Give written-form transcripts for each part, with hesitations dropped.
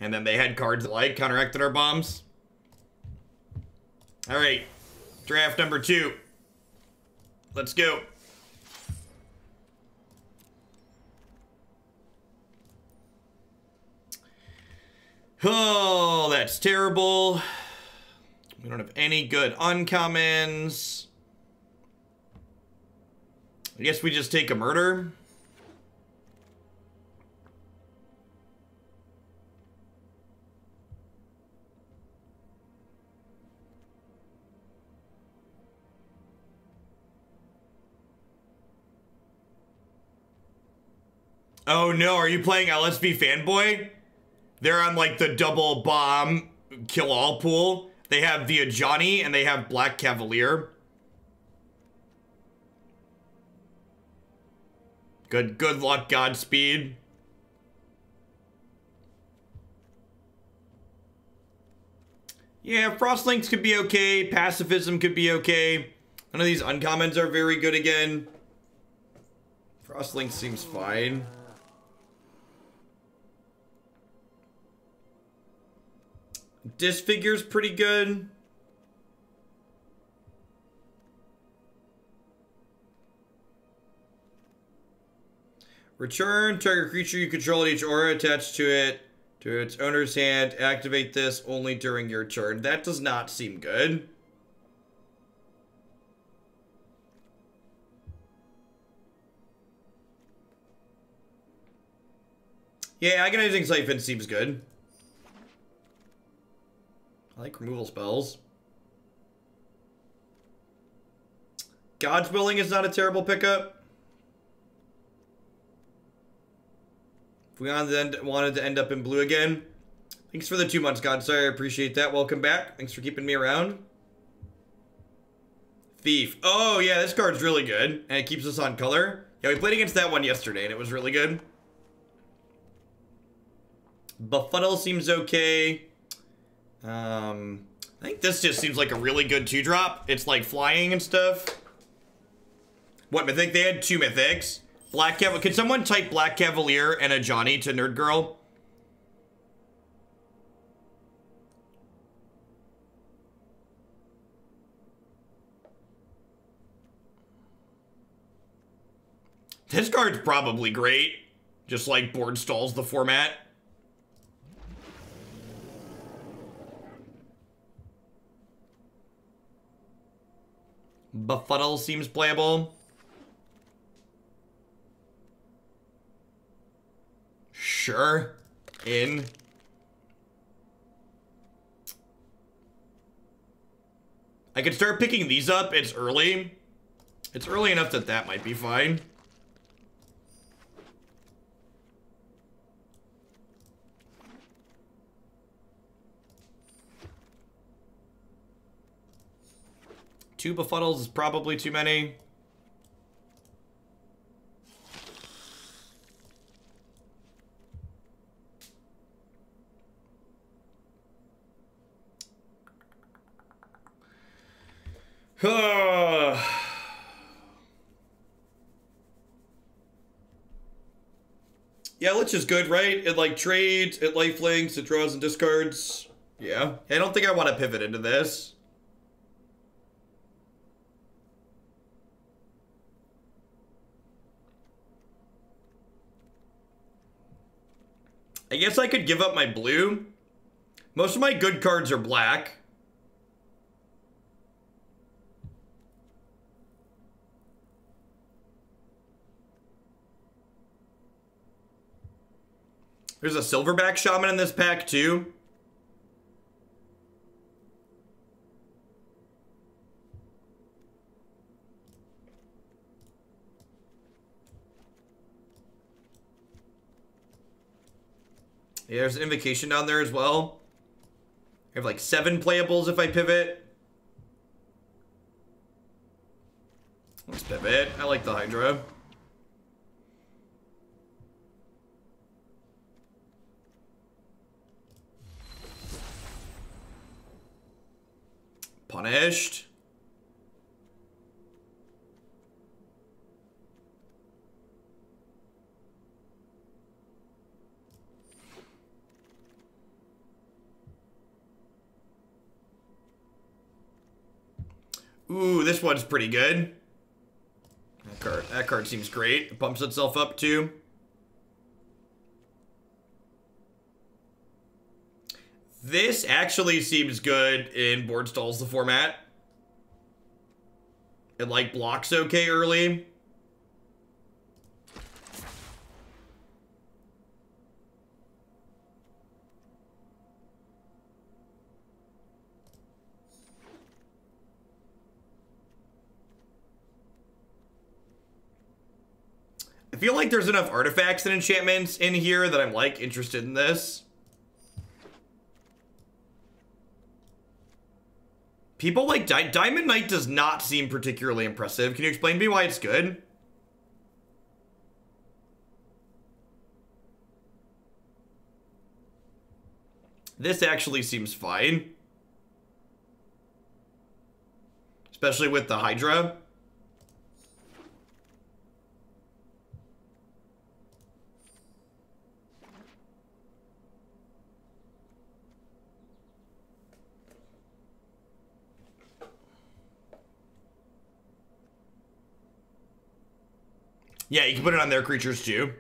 And then they had cards that like counteracted our bombs. All right, draft number 2. Let's go. Oh, that's terrible. We don't have any good uncommons. I guess we just take a murder. Oh no, are you playing LSV Fanboy? They're on like the double bomb kill all pool. They have Via Johnny and they have Black Cavalier. Good luck, Godspeed. Yeah, Frostlinks could be okay. Pacifism could be okay. None of these uncommons are very good again. Frostlink seems fine. Disfigure's pretty good. Return target creature you control at each aura attached to it to its owner's hand. Activate this only during your turn. That does not seem good. Yeah, Agonizing Siphon seems good. I like removal spells. God's Willing is not a terrible pickup. If we wanted to end up in blue again. Thanks for the 2 months, Godsire. I appreciate that. Welcome back. Thanks for keeping me around. Thief. Oh, yeah, this card's really good. And it keeps us on color. Yeah, we played against that one yesterday, and it was really good. Befuddle seems okay. I think this just seems like a really good 2-drop. It's like flying and stuff. What mythic? They had 2 mythics. Black Cavalier. Could someone type Black Cavalier and a Johnny to Nerd Girl? This card's probably great. Just like board stalls the format. Befuddle seems playable. Sure. In. I could start picking these up. It's early. It's early enough that that might be fine. Two Befuddles is probably too many. Yeah, Lich is good, right? It like trades, it lifelinks, it draws and discards. Yeah. I don't think I want to pivot into this. I guess I could give up my blue. Most of my good cards are black. There's a Silverback Shaman in this pack, too. Yeah, there's an Invocation down there as well. I have like 7 playables if I pivot. Let's pivot. I like the Hydra. Punished. Ooh, this one's pretty good. That card seems great. It pumps itself up too. This actually seems good in board stalls, the format. It like blocks okay early. I feel like there's enough artifacts and enchantments in here that I'm like interested in this. People like Diamond Knight does not seem particularly impressive. Can you explain to me why it's good? This actually seems fine. Especially with the Hydra. Yeah, you can put it on their creatures too.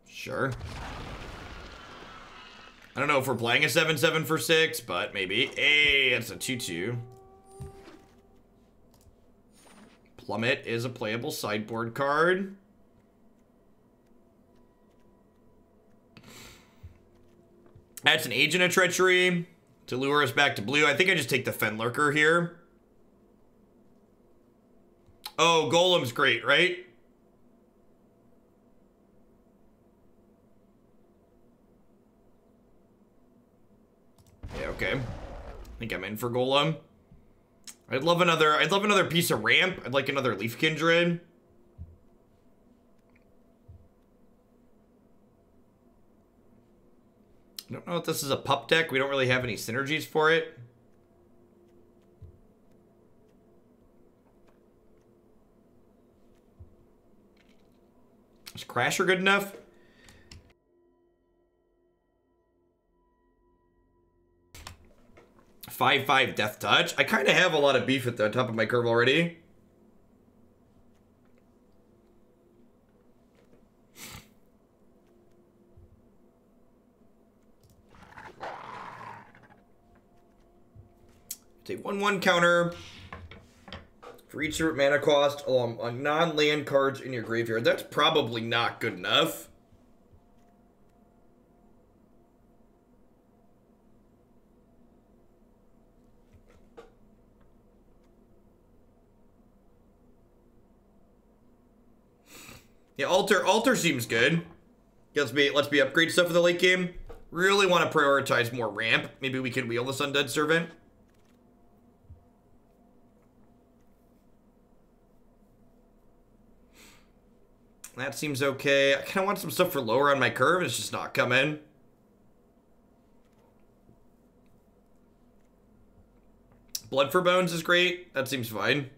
Sure. I don't know if we're playing a 7/7 for 6, but maybe. Hey, it's a 2/2. Plummet is a playable sideboard card. That's an Agent of Treachery to lure us back to blue. I think I just take the Fenlurker here. Oh, Golem's great, right? Yeah, okay. I think I'm in for Golem. I'd love another piece of ramp. I'd like another Leaf Kindred. I don't know if this is a pup deck. We don't really have any synergies for it. Is Crasher good enough? 5/5 Death Touch. I kind of have a lot of beef at the top of my curve already. Take 1/1 counter for each mana cost on non-land cards in your graveyard. That's probably not good enough. Yeah, altar seems good. Let's be upgrade stuff for the late game. Really want to prioritize more ramp. Maybe we can wheel this Undead Servant. That seems okay. I kind of want some stuff for lower on my curve. It's just not coming. Blood for Bones is great. That seems fine.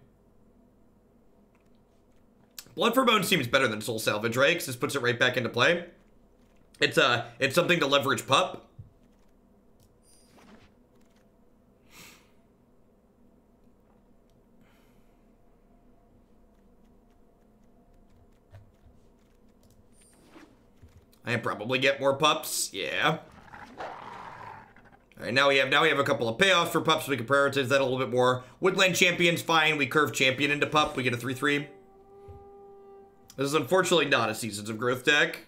Blood for Bones seems better than Soul Salvage, right? Because this puts it right back into play. It's something to leverage pup. I probably get more pups. Yeah. All right, now we have a couple of payoffs for pups. So we can prioritize that a little bit more. Woodland Champion's fine. We curve Champion into pup. We get a 3/3. This is unfortunately not a Seasons of Growth deck.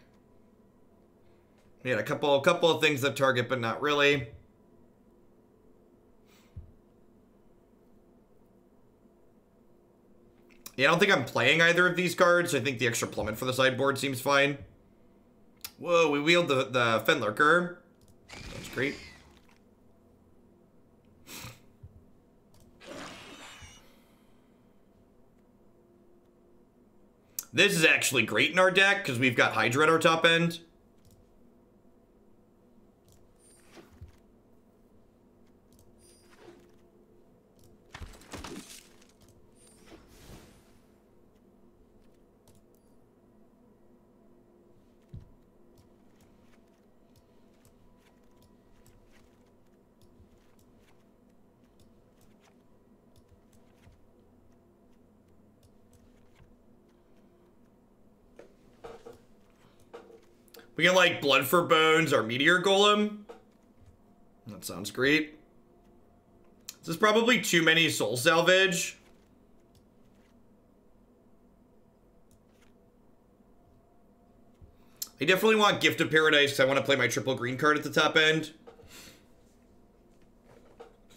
We had a couple of things that target, but not really. Yeah, I don't think I'm playing either of these cards. I think the extra Plummet for the sideboard seems fine. Whoa, we wield the Fenlurker. That's great. This is actually great in our deck because we've got Hydra at our top end. We can like Blood for Bones or Meteor Golem. That sounds great. This is probably too many soul salvage. I definitely want Gift of Paradise because I want to play my triple green card at the top end.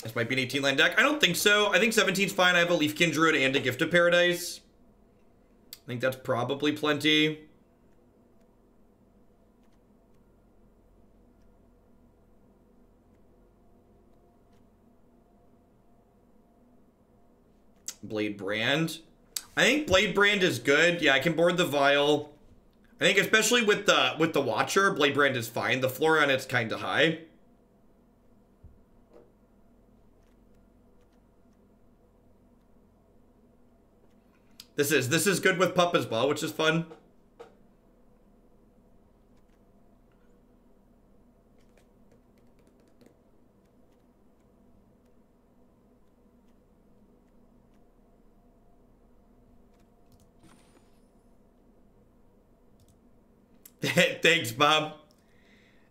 This might be an 18 land deck. I don't think so. I think 17's fine. I have a Leafkin Druid and a Gift of Paradise. I think that's probably plenty. Blade Brand. I think Blade Brand is good. Yeah, I can board the Vial. I think especially with the Watcher, Blade Brand is fine. The floor on it's kind of high. This is good with Pup as well, which is fun. Thanks, Bob.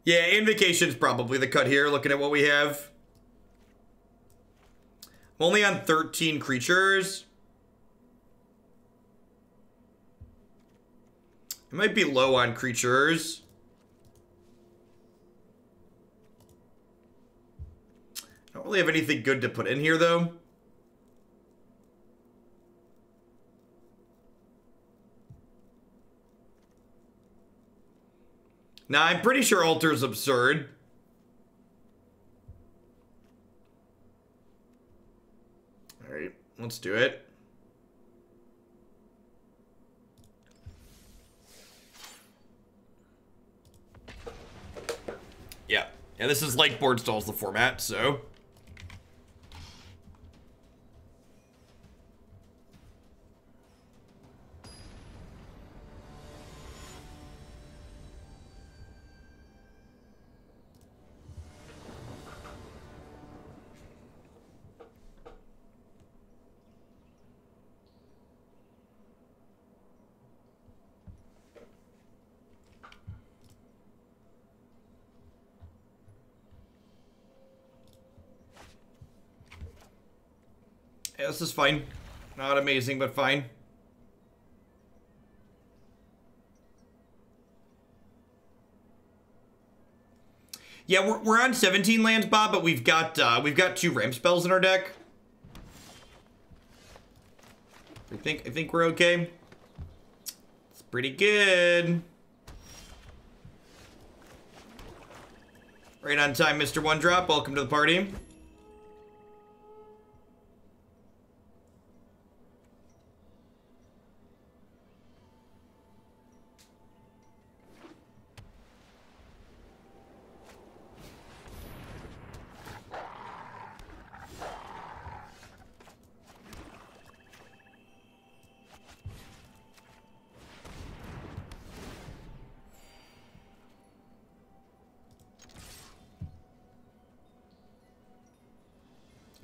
Yeah, Invocation's probably the cut here, looking at what we have. I'm only on 13 creatures. I might be low on creatures. I don't really have anything good to put in here, though. Now, I'm pretty sure Altar's absurd. Alright, let's do it. Yeah. Yeah, this is like Board Stalls the format, so... Yeah, this is fine. Not amazing, but fine. Yeah, we're on 17 lands, Bob, but we've got 2 ramp spells in our deck. I think we're okay. It's pretty good. Right on time, Mr. One Drop. Welcome to the party.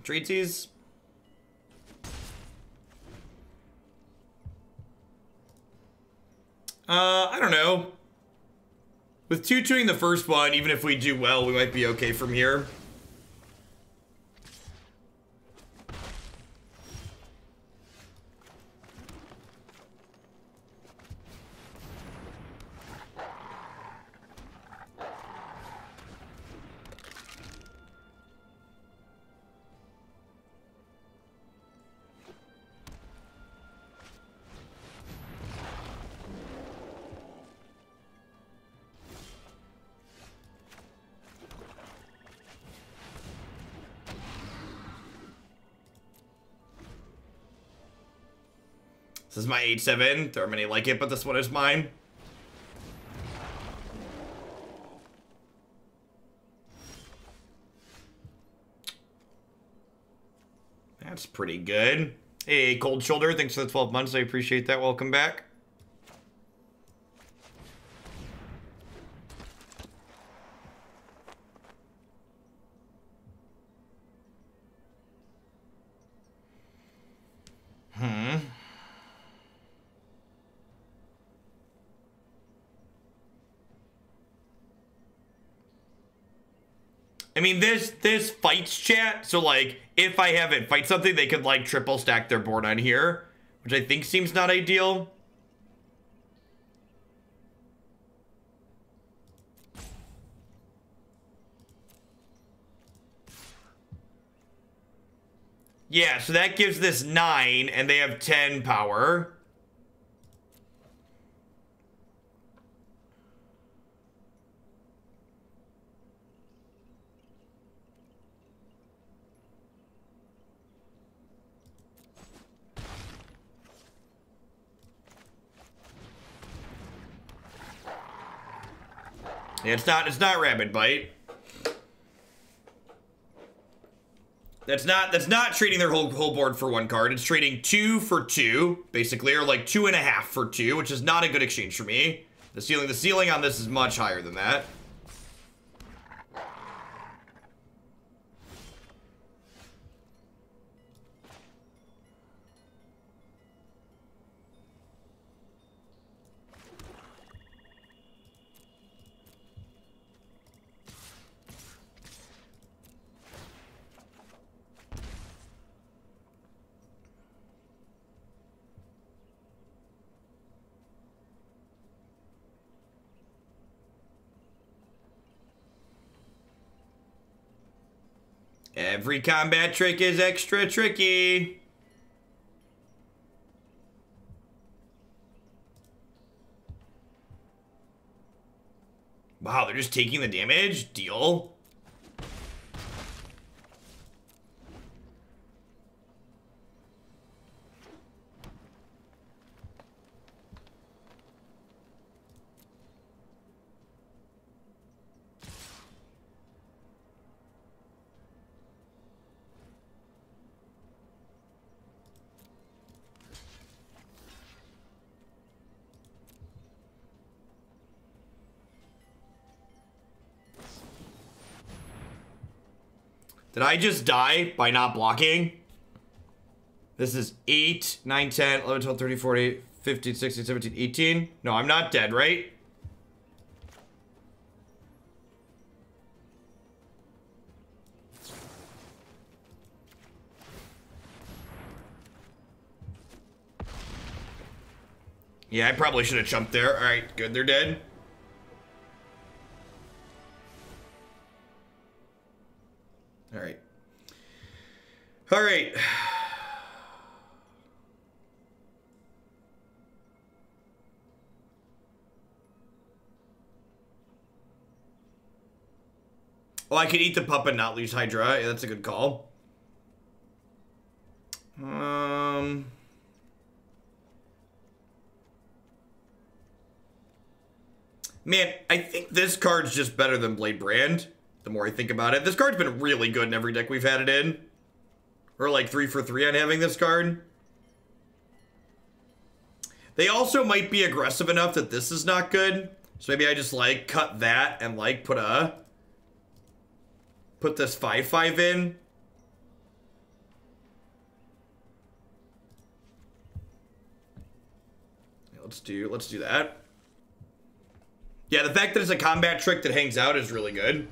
Treaties. I don't know. With 2-2ing the first one, even if we do well, we might be okay from here. This is my 8-7. There are many like it, but this one is mine. That's pretty good. Hey, Cold Shoulder, thanks for the 12 months. I appreciate that. Welcome back. I mean, this fights chat, so like, if I have it fight something, they could like triple stack their board on here, which I think seems not ideal. Yeah, so that gives this 9, and they have 10 power. Yeah, it's not Rapid Bite. That's not trading their whole board for 1 card. It's trading 2 for 2, basically, or like 2.5 for 2, which is not a good exchange for me. The ceiling on this is much higher than that. Every combat trick is extra tricky. Wow, they're just taking the damage? Deal. Did I just die by not blocking? This is 8, 9, 10, 11, 12, 13, 14, 15, 16, 17, 18. No, I'm not dead, right? Yeah, I probably should have jumped there. All right, good, they're dead. All right. All right. Oh, I could eat the pup and not lose Hydra. Yeah, that's a good call. Man, I think this card's just better than Blade Brand. The more I think about it. This card's been really good in every deck we've had it in. We're like 3 for 3 on having this card. They also might be aggressive enough that this is not good. So maybe I just like cut that and like put this 5/5 in. Let's do that. Yeah, the fact that it's a combat trick that hangs out is really good.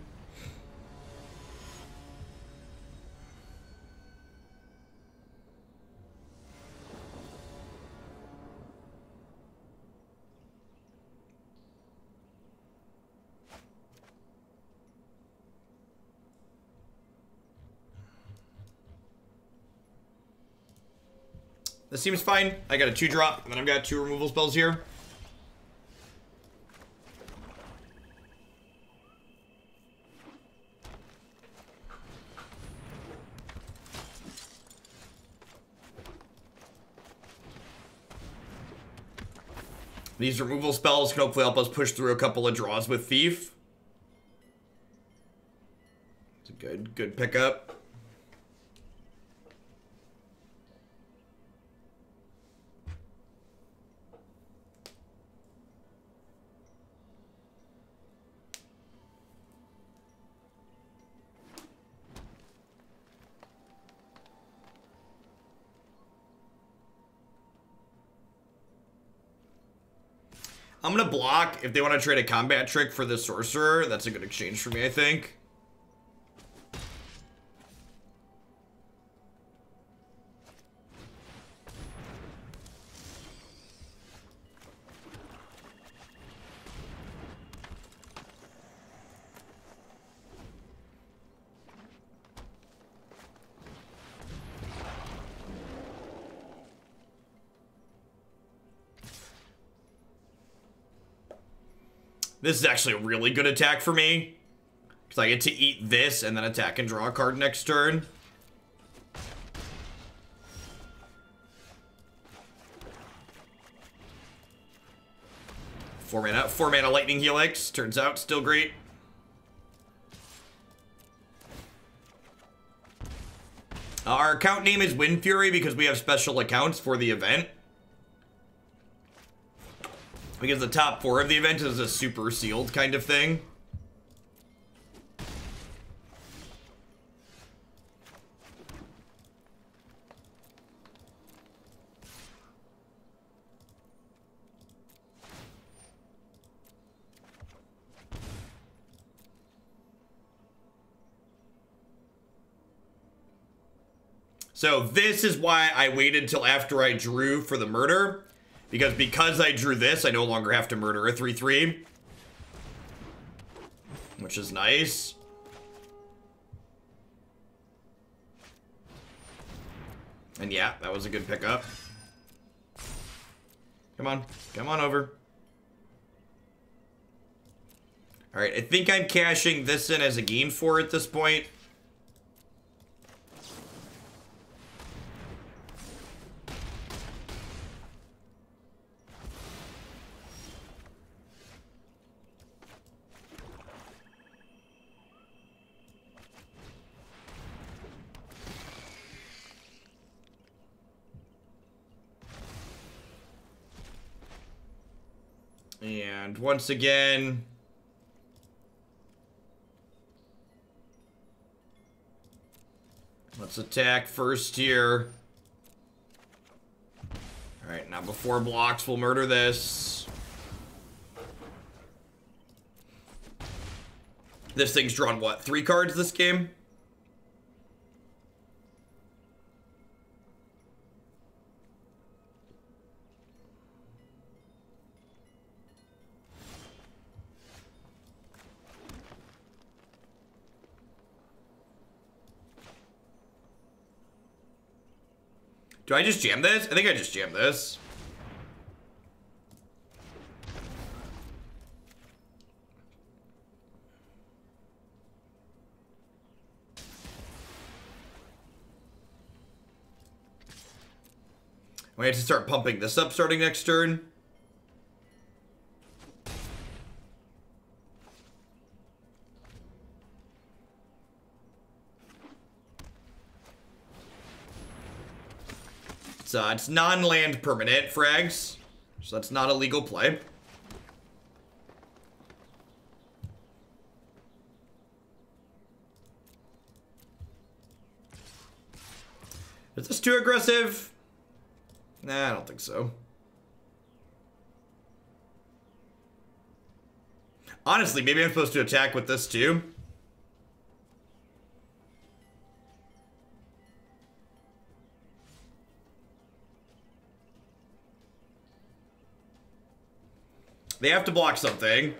This seems fine. I got a 2-drop, and then I've got 2 removal spells here. These removal spells can hopefully help us push through a couple of draws with Thief. It's a good pickup. I'm gonna block if they want to trade a combat trick for the sorcerer. That's a good exchange for me, I think. This is actually a really good attack for me. Because I get to eat this and then attack and draw a card next turn. Four mana Lightning Helix. Turns out still great. Our account name is Wind Fury because we have special accounts for the event. Because the top 4 of the event is a super sealed kind of thing. So this is why I waited till after I drew for the murder. Because I drew this, I no longer have to murder a 3/3. Which is nice. And yeah, that was a good pickup. Come on over. Alright, I think I'm cashing this in as a gain 4 at this point. And once again, let's attack first here. Alright, now before blocks, we'll murder this. This thing's drawn, what, 3 cards this game? Do I just jam this? I think I just jammed this. We have to start pumping this up starting next turn. It's non-land permanent frags, so that's not a legal play. Is this too aggressive? Nah, I don't think so. Honestly, maybe I'm supposed to attack with this too. They have to block something.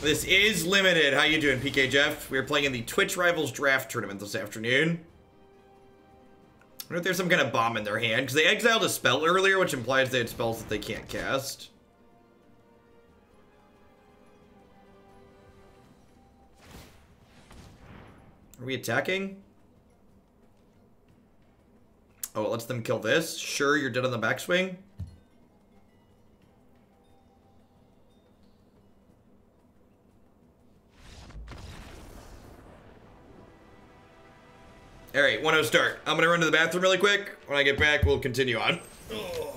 This is limited. How you doing, PK Jeff? We are playing in the Twitch Rivals Draft Tournament this afternoon. I wonder if there's some kind of bomb in their hand, because they exiled a spell earlier, which implies they had spells that they can't cast. Are we attacking? Oh, it lets them kill this? Sure, you're dead on the backswing? Alright, 1-0 start. I'm gonna run to the bathroom really quick. When I get back, we'll continue on. Oh.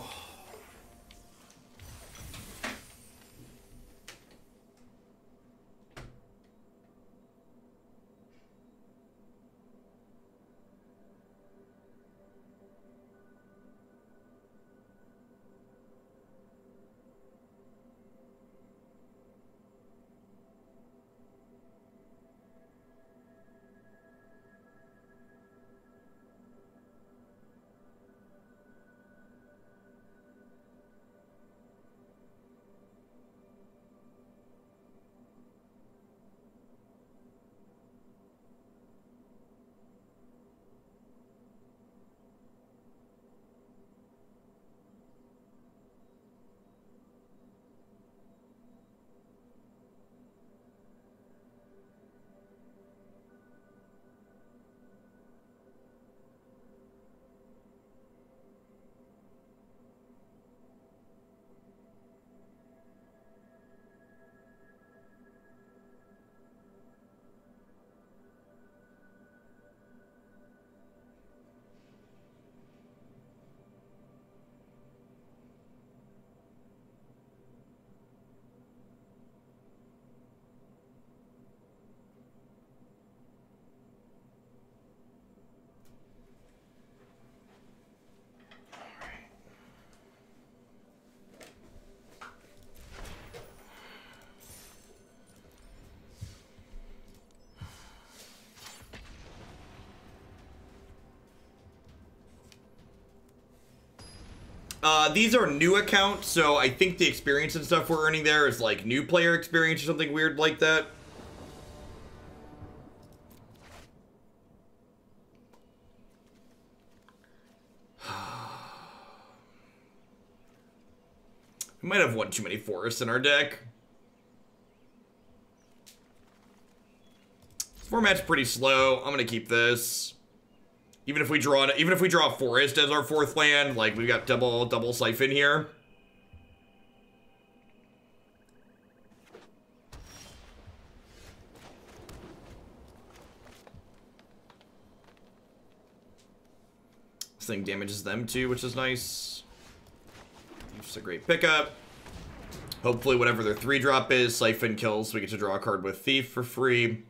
These are new accounts, so I think the experience and stuff we're earning there is like new player experience or something weird like that. We might have one too many forests in our deck. This format's pretty slow. I'm gonna keep this. Even if we draw a forest as our fourth land, like we've got double siphon here. This thing damages them too, which is nice. Just a great pickup. Hopefully whatever their 3-drop is, siphon kills, so we get to draw a card with Thief for free.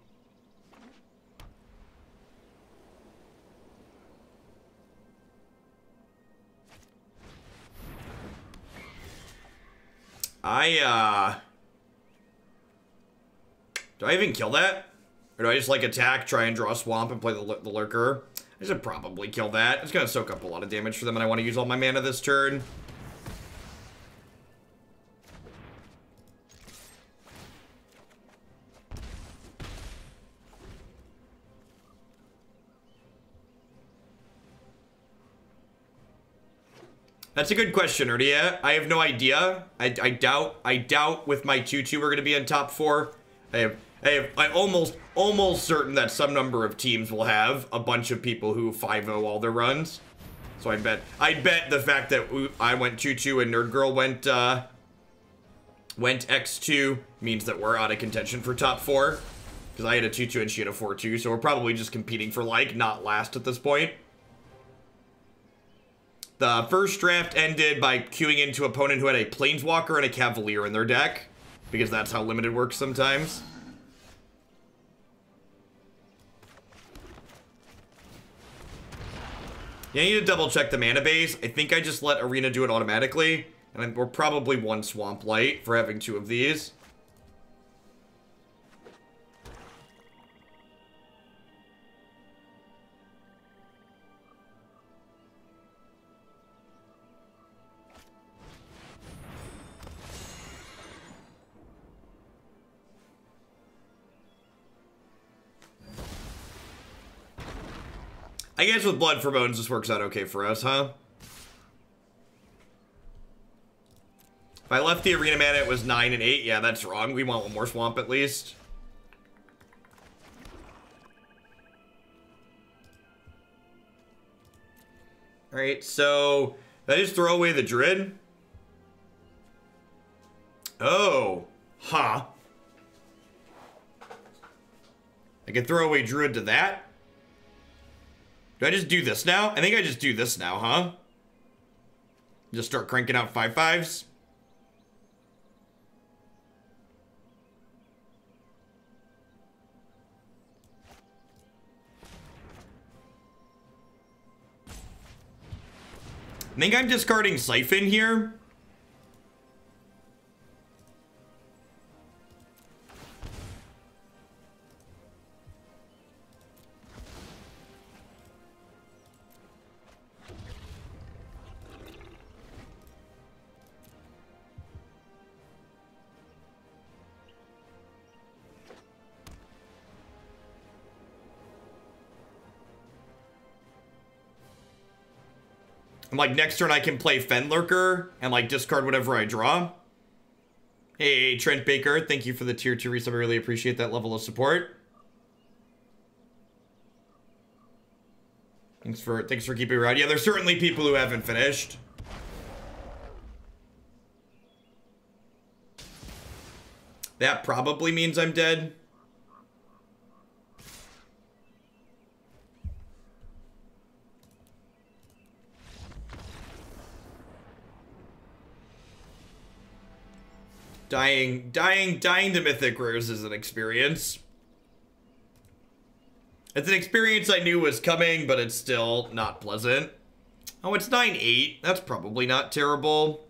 Do I even kill that? Or do I just, like, attack, try and draw a swamp, and play the Lurker? I should probably kill that. It's gonna soak up a lot of damage for them, and I want to use all my mana this turn. That's a good question, Erdia. I have no idea. I doubt with my 2-2 we're gonna be in top 4. I'm almost certain that some number of teams will have a bunch of people who 5-0 all their runs. So I'd bet the fact that I went 2-2 and Nerd Girl went X2 means that we're out of contention for top 4. Because I had a 2-2 and she had a 4-2, so we're probably just competing for, like, not last at this point. The first draft ended by queuing into opponent who had a Planeswalker and a Cavalier in their deck. Because that's how limited works sometimes. Yeah, I need to double check the mana base. I think I just let Arena do it automatically. And we're probably 1 Swamp Light for having 2 of these. I guess with Blood for Bones, this works out okay for us, huh? If I left the Arena mana, it was 9 and 8. Yeah, that's wrong. We want 1 more Swamp at least. Alright, so did I just throw away the Druid? Oh. Huh. I can throw away Druid to that? Do I just do this now? I think I just do this now, huh? Just start cranking out 5/5s? I think I'm discarding Siphon here. And, like, next turn I can play Fenlurker and, like, discard whatever I draw. Hey, Trent Baker, thank you for the tier 2 resub. I really appreciate that level of support. Thanks for keeping around. Yeah, there's certainly people who haven't finished. That probably means I'm dead. Dying to Mythic Rares is an experience. It's an experience I knew was coming, but it's still not pleasant. Oh, it's 9-8. That's probably not terrible.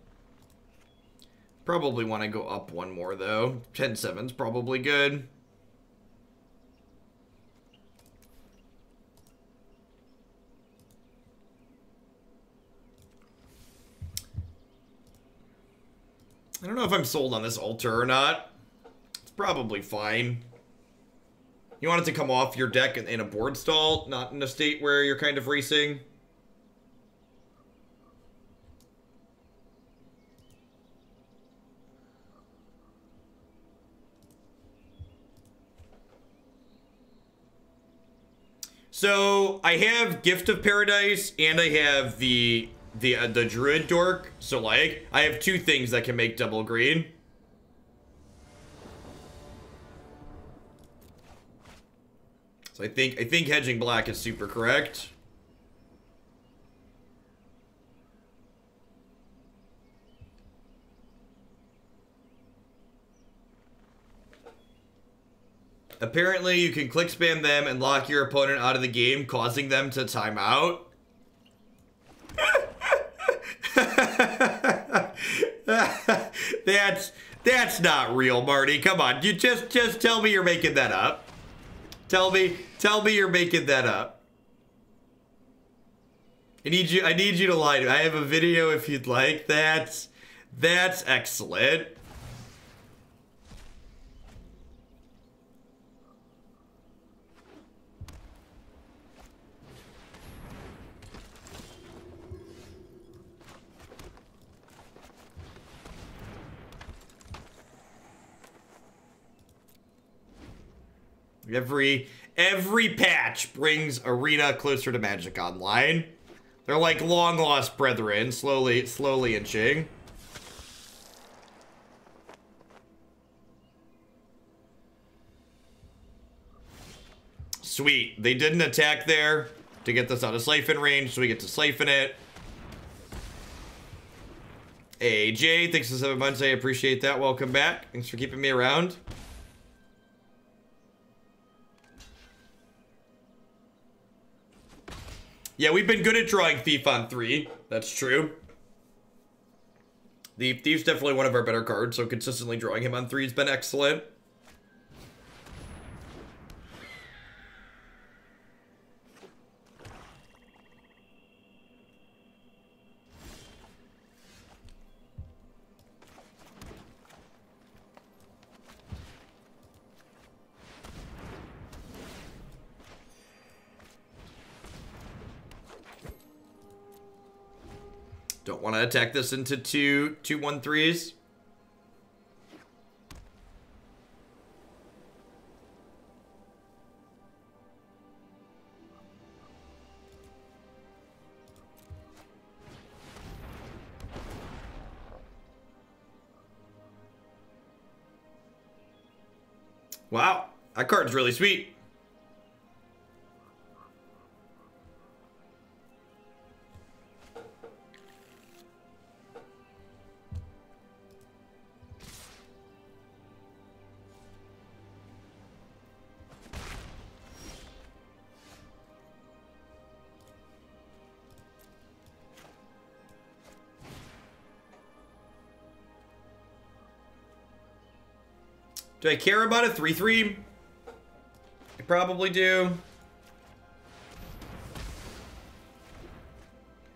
Probably want to go up 1 more, though. 10-7's probably good. I don't know if I'm sold on this altar or not. It's probably fine. You want it to come off your deck in a board stall, not in a state where you're kind of racing. So I have Gift of Paradise and I have the Druid Dork. So like I have two things that can make double green. So I think hedging black is super correct. Apparently, you can click spam them and lock your opponent out of the game, causing them to time out. That's not real, Marty. Come on, you just tell me you're making that up. Tell me you're making that up. I need you to lie to me. I have a video if you'd like. That's excellent. Every patch brings Arena closer to Magic Online. They're like long lost brethren, slowly inching. Sweet. They did an attack there to get this out of siphon range, so we get to siphon it. AJ, thanks for 7 months. I appreciate that. Welcome back. Thanks for keeping me around. Yeah, we've been good at drawing Thief on 3. That's true. The Thief's definitely one of our better cards, so consistently drawing him on 3 has been excellent. Don't want to attack this into two 1/3s. Wow, that card's really sweet. Do I care about a 3/3? I probably do.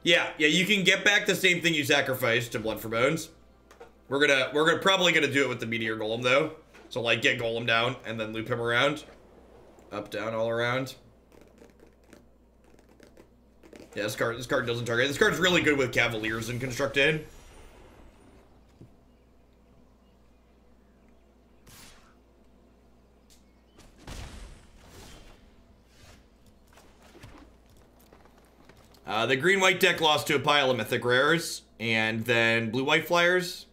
Yeah, you can get back the same thing you sacrificed to Blood for Bones. We're probably gonna do it with the Meteor Golem though. So like get Golem down and then loop him around. Up, down, all around. Yeah, this card doesn't target. This card's really good with Cavaliers and Constructed. The green-white deck lost to a pile of Mythic Rares, and then blue-white Flyers.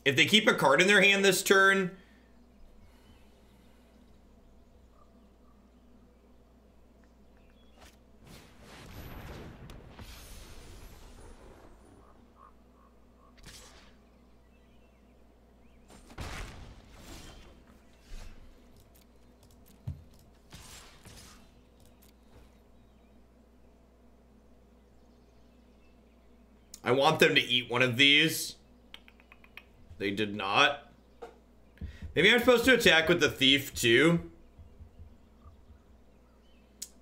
If they keep a card in their hand this turn... I want them to eat one of these. They did not. Maybe I'm supposed to attack with the thief too.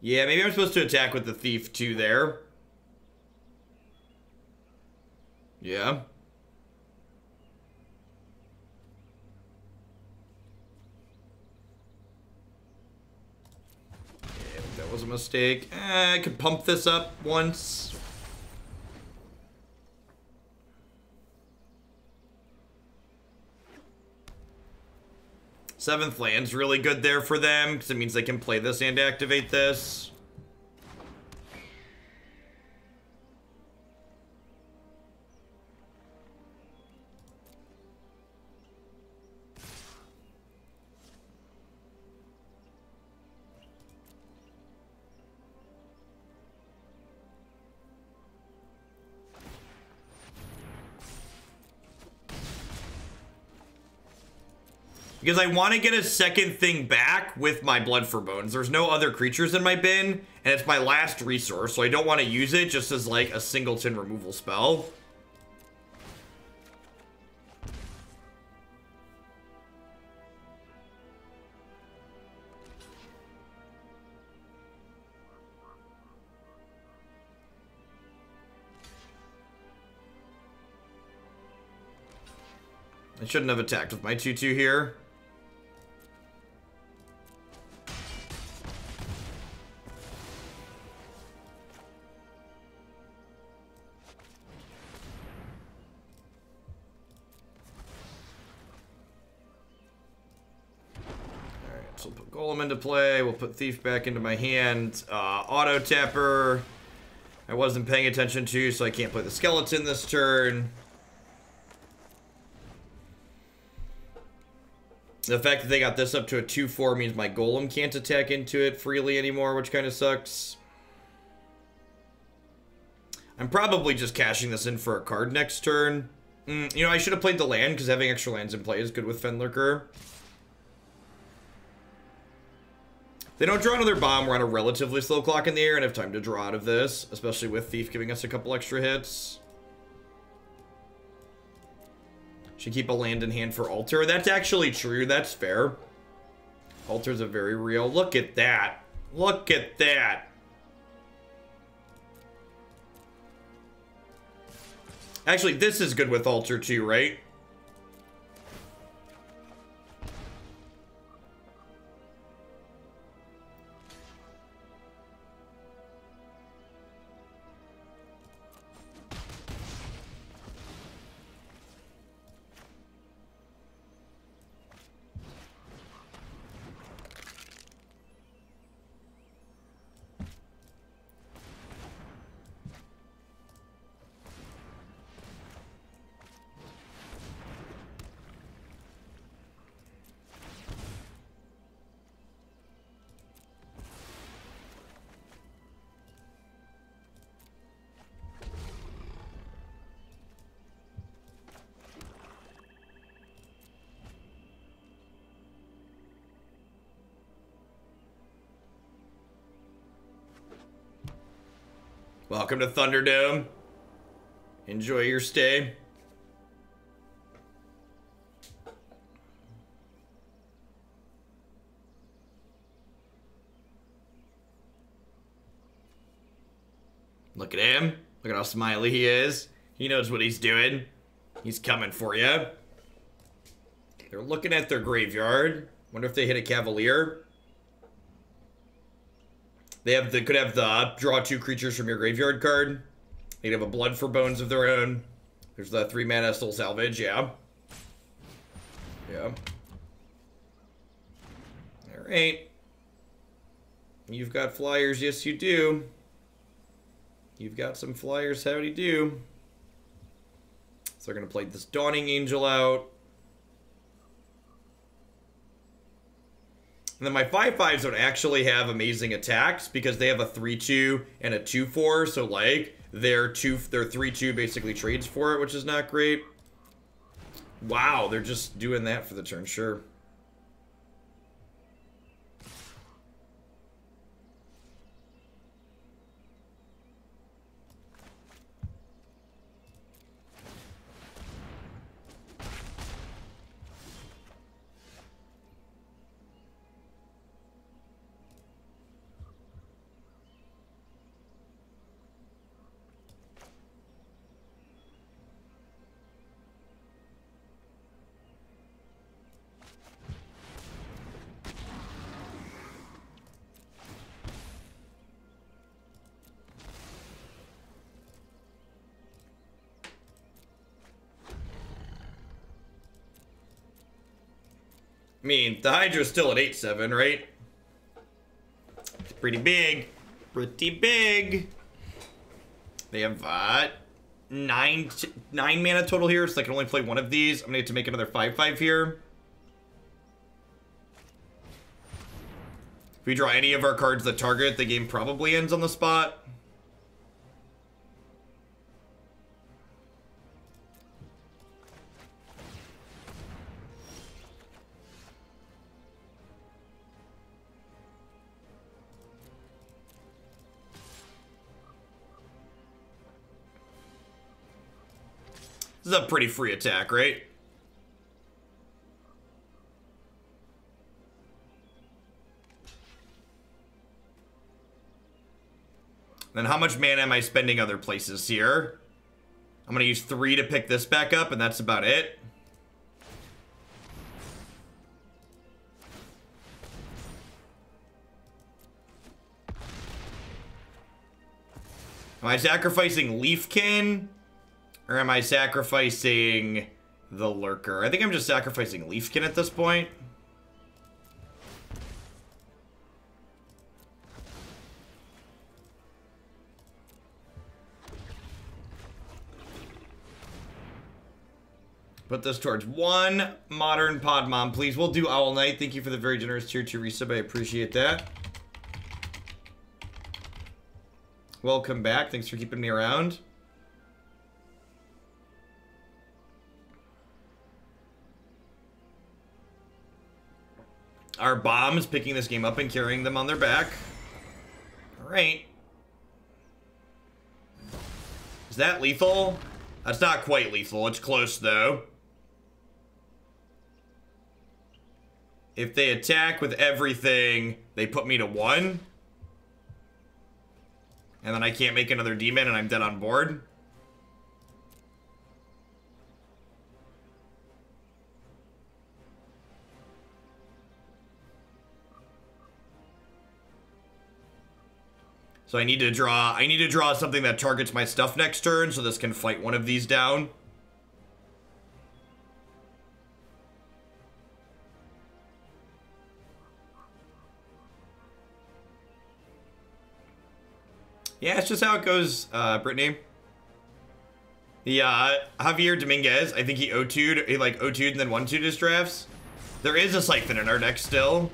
Yeah, maybe I'm supposed to attack with the thief too there. Yeah. Yeah, that was a mistake. I could pump this up once. Seventh land's really good there for them, because it means they can play this and activate this. Because I want to get a second thing back with my Blood for Bones. There's no other creatures in my bin, and it's my last resource, so I don't want to use it just as like a singleton removal spell. I shouldn't have attacked with my 2/2 here. So we'll put Golem into play. We'll put Thief back into my hand. Auto Tapper. I wasn't paying attention to, so I can't play the Skeleton this turn. The fact that they got this up to a 2/4 means my Golem can't attack into it freely anymore, which kind of sucks. I'm probably just cashing this in for a card next turn. You know, I should have played the land, because having extra lands in play is good with Fenlurker. They don't draw another bomb. We're on a relatively slow clock in the air and have time to draw out of this, especially with Thief giving us a couple extra hits. Should keep a land in hand for Altar. That's actually true. That's fair. Altar's a very real. Look at that. Look at that. Actually, this is good with Altar too, right? Welcome to Thunderdome. Enjoy your stay. Look at him. Look at how smiley he is. He knows what he's doing. He's coming for you. They're looking at their graveyard. Wonder if they hit a Cavalier. They could have the draw 2 creatures from your graveyard card. They'd have a Blood for Bones of their own. There's the 3-mana Soul Salvage, yeah. Yeah. Alright. You've got flyers, yes you do. You've got some flyers, howdy do. So they're gonna play this Dawning Angel out. And then my 5/5s don't actually have amazing attacks because they have a 3/2 and a 2/4. So like their 3/2 basically trades for it, which is not great. Wow, they're just doing that for the turn, sure. I mean, the Hydra's still at 8-7, right? It's pretty big. Pretty big. They have, 9 mana total here, so I can only play one of these. I'm gonna need to make another 5/5 here. If we draw any of our cards that target, the game probably ends on the spot. This is a pretty free attack, right? Then how much mana am I spending other places here? I'm gonna use 3 to pick this back up, and that's about it. Am I sacrificing Leafkin? Or am I sacrificing the Lurker? I think I'm just sacrificing Leafkin at this point. Put this towards 1 Modern Podmom, please. We'll do Owl Knight. Thank you for the very generous tier 2 resub. I appreciate that. Welcome back. Thanks for keeping me around. Our bombs picking this game up and carrying them on their back. Alright. Is that lethal? That's not quite lethal. It's close, though. If they attack with everything, they put me to 1. And then I can't make another demon and I'm dead on board. So I need to draw something that targets my stuff next turn so this can fight one of these down. Yeah, it's just how it goes, Brittany. Yeah, Javier Dominguez, I think he O2'd, he like O2'd and then 1-2'd his drafts. There is a Siphon in our deck still.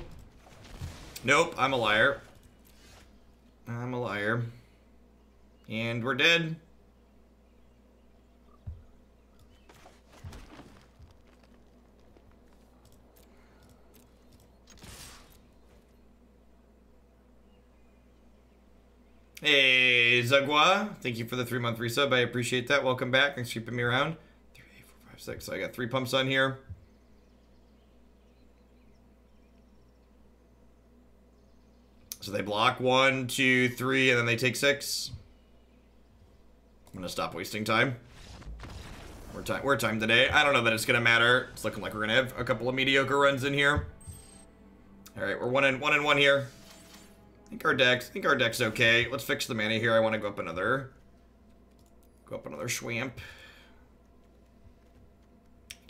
Nope, I'm a liar. I'm a liar. And we're dead. Hey, Zagua. Thank you for the 3-month resub. I appreciate that. Welcome back. Thanks for keeping me around. 3, 8, 4, 5, 6. So I got 3 pumps on here. So they block 1, 2, 3, and then they take 6. I'm gonna stop wasting time. We're time today. I don't know that it's gonna matter. It's looking like we're gonna have a couple of mediocre runs in here. All right, we're one and one here. I think our deck's okay. Let's fix the mana here. I want to go up another Schwamp.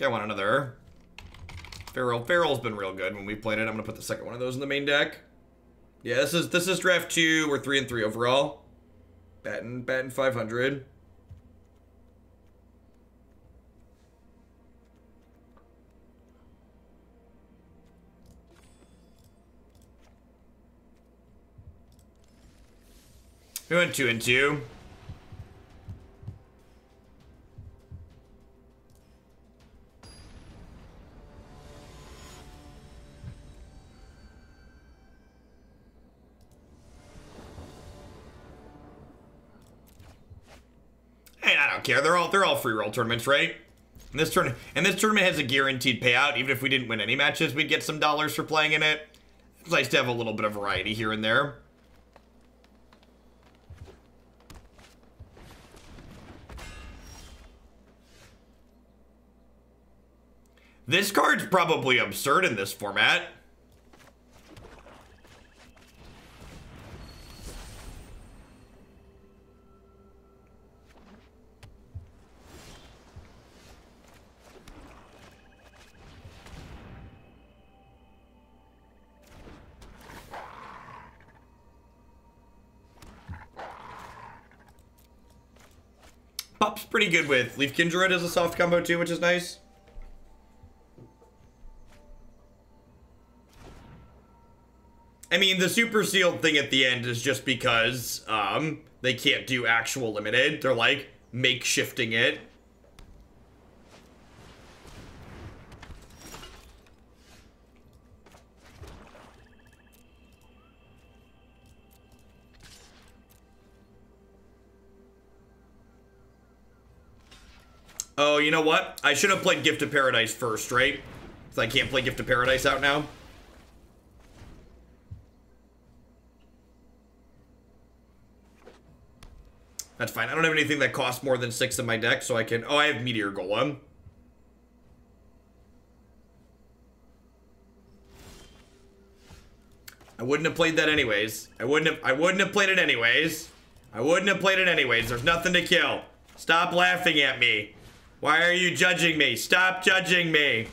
I want another Feral. Feral's been real good when we played it. I'm gonna put the second one of those in the main deck. Yeah, this is draft 2. We're 3 and 3 overall. Batting 500. We went 2 and 2. Hey, I don't care. They're all free roll tournaments, right? And this tournament has a guaranteed payout. Even if we didn't win any matches, we'd get some dollars for playing in it. It's nice to have a little bit of variety here and there. This card's probably absurd in this format. Pup's pretty good with Leaf Kindred as a soft combo too, which is nice. I mean, the super sealed thing at the end is just because they can't do actual limited. They're like makeshifting it. Oh, you know what? I should have played Gift of Paradise first, right? So I can't play Gift of Paradise out now. That's fine. I don't have anything that costs more than 6 in my deck, so I can... Oh, I have Meteor Golem. I wouldn't have played that anyways. I wouldn't have played it anyways. I wouldn't have played it anyways. There's nothing to kill. Stop laughing at me. Why are you judging me? Stop judging me.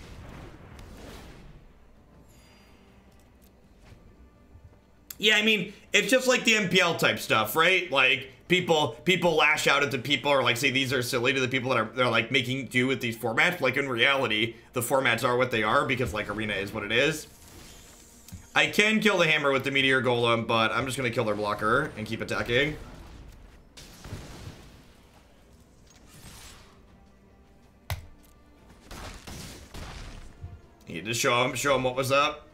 Yeah, I mean, it's just like the MPL type stuff, right? Like, people lash out at the people or like say these are silly to the people that are like making do with these formats. Like in reality, the formats are what they are because like Arena is what it is. I can kill the hammer with the Meteor Golem, but I'm just gonna kill their blocker and keep attacking. Need to show him what was up.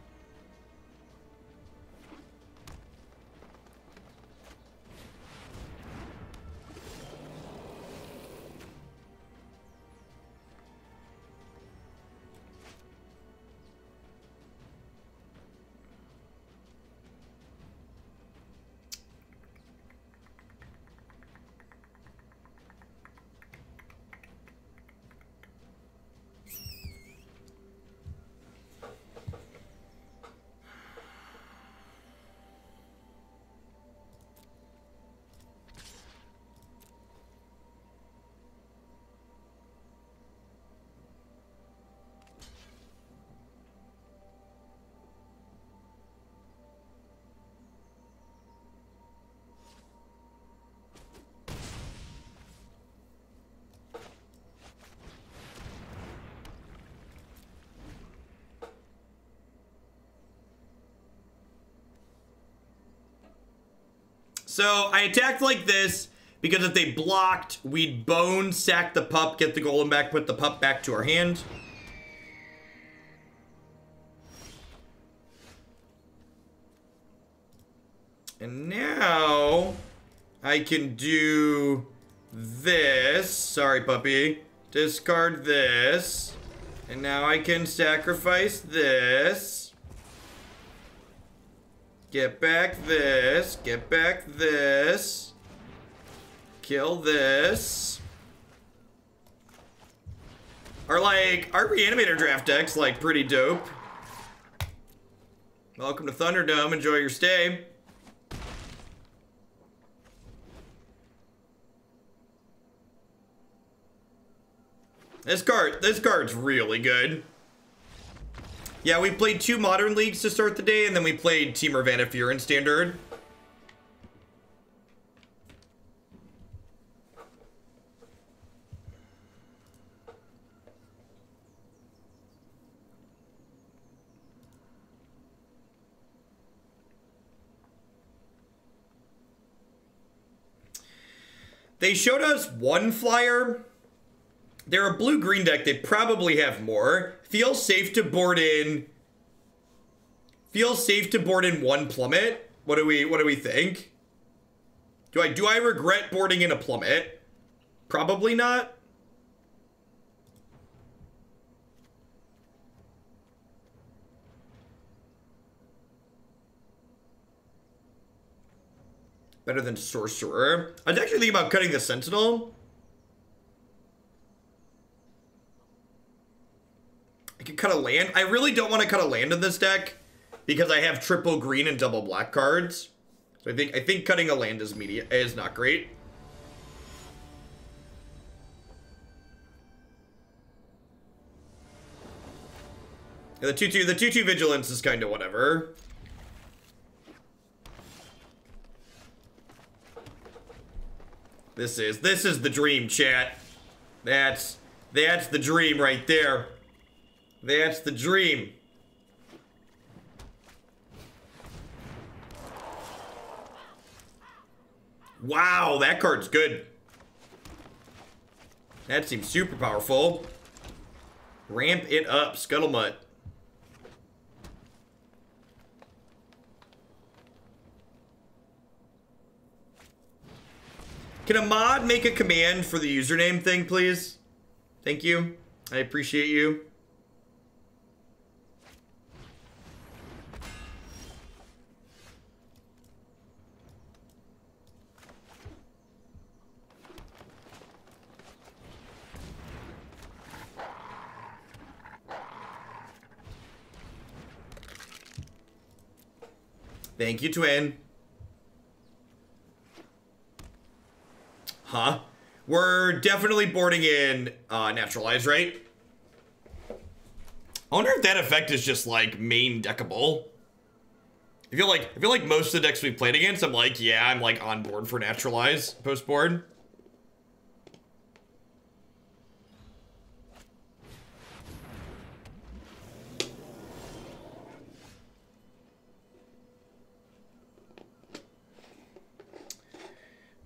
So I attacked like this because if they blocked, we'd bone, sack the pup, get the golem back, put the pup back to our hand. And now I can do this. Sorry, puppy. Discard this. And now I can sacrifice this. Get back this. Get back this. Kill this. Our Reanimator draft deck's like pretty dope. Welcome to Thunderdome. Enjoy your stay. This card's really good. Yeah, we played 2 Modern Leagues to start the day, and then we played Temur Vanafear in Standard. They showed us 1 flyer. They're a blue-green deck. They probably have more. Feels safe to board in. Feels safe to board in 1 plummet. What do we think? Do I regret boarding in a plummet? Probably not. Better than Sorcerer. I was actually thinking about cutting the Sentinel. I could cut a land. I really don't want to cut a land in this deck because I have triple green and double black cards. So I think cutting a land is not great. Yeah, the 2/2 vigilance is kind of whatever. This is the dream, chat. That's the dream right there. That's the dream. Wow, that card's good. That seems super powerful. Ramp it up, Scuttlemutt. Can a mod make a command for the username thing, please? Thank you. I appreciate you. Thank you, Twin. Huh? We're definitely boarding in Naturalize, right? I wonder if that effect is just like main deckable. I feel like most of the decks we've played against, I'm like, yeah, I'm like on board for Naturalize post board.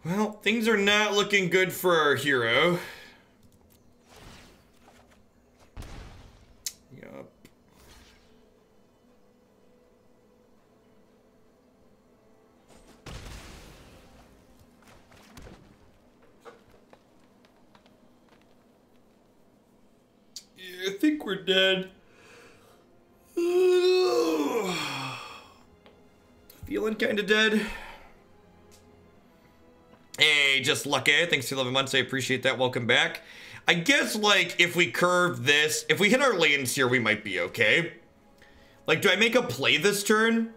Well, things are not looking good for our hero. Yup. Yeah, I think we're dead. Feeling kinda dead. Hey, just lucky. Thanks for 11 months. I appreciate that. Welcome back. I guess, like, if we curve this, if we hit our lands here, we might be okay. Like, do I make a play this turn?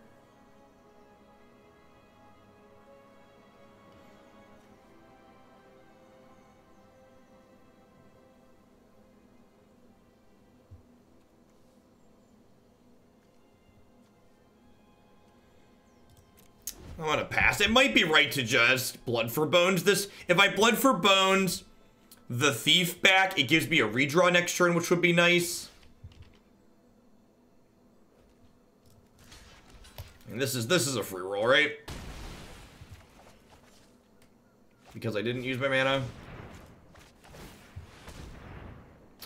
I want to pass. It might be right to just Blood for Bones this. If I Blood for Bones the Thief back, it gives me a redraw next turn, which would be nice. And this is a free roll, right? Because I didn't use my mana.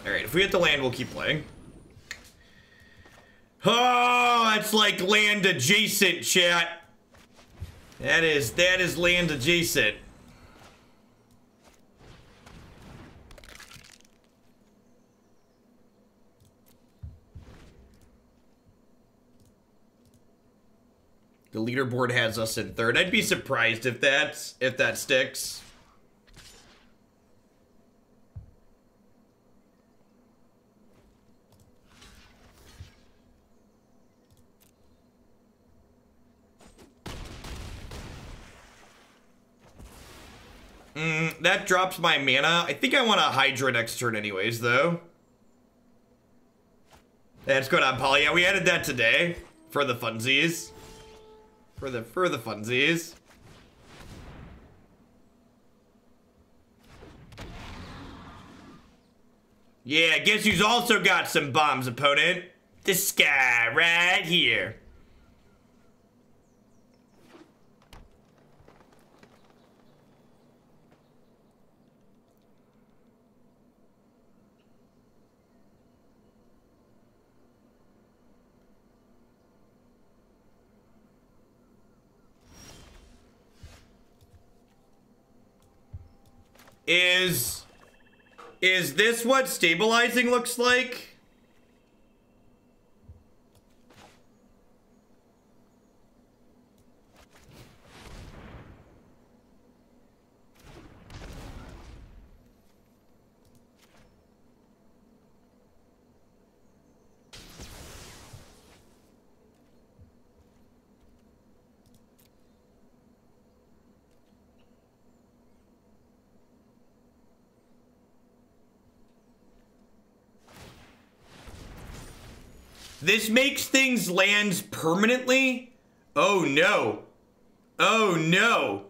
Alright, if we hit the land, we'll keep playing. Oh, it's like land adjacent, chat. That is land adjacent. The leaderboard has us in third. I'd be surprised if that sticks. That drops my mana. I think I want a Hydra next turn anyways, though. That's good on Poly. Yeah, we added that today for the funsies. For the funsies. Yeah, guess who's also got some bombs, opponent? This guy right here. Is this what stabilizing looks like? This makes things lands permanently? Oh no. Oh no.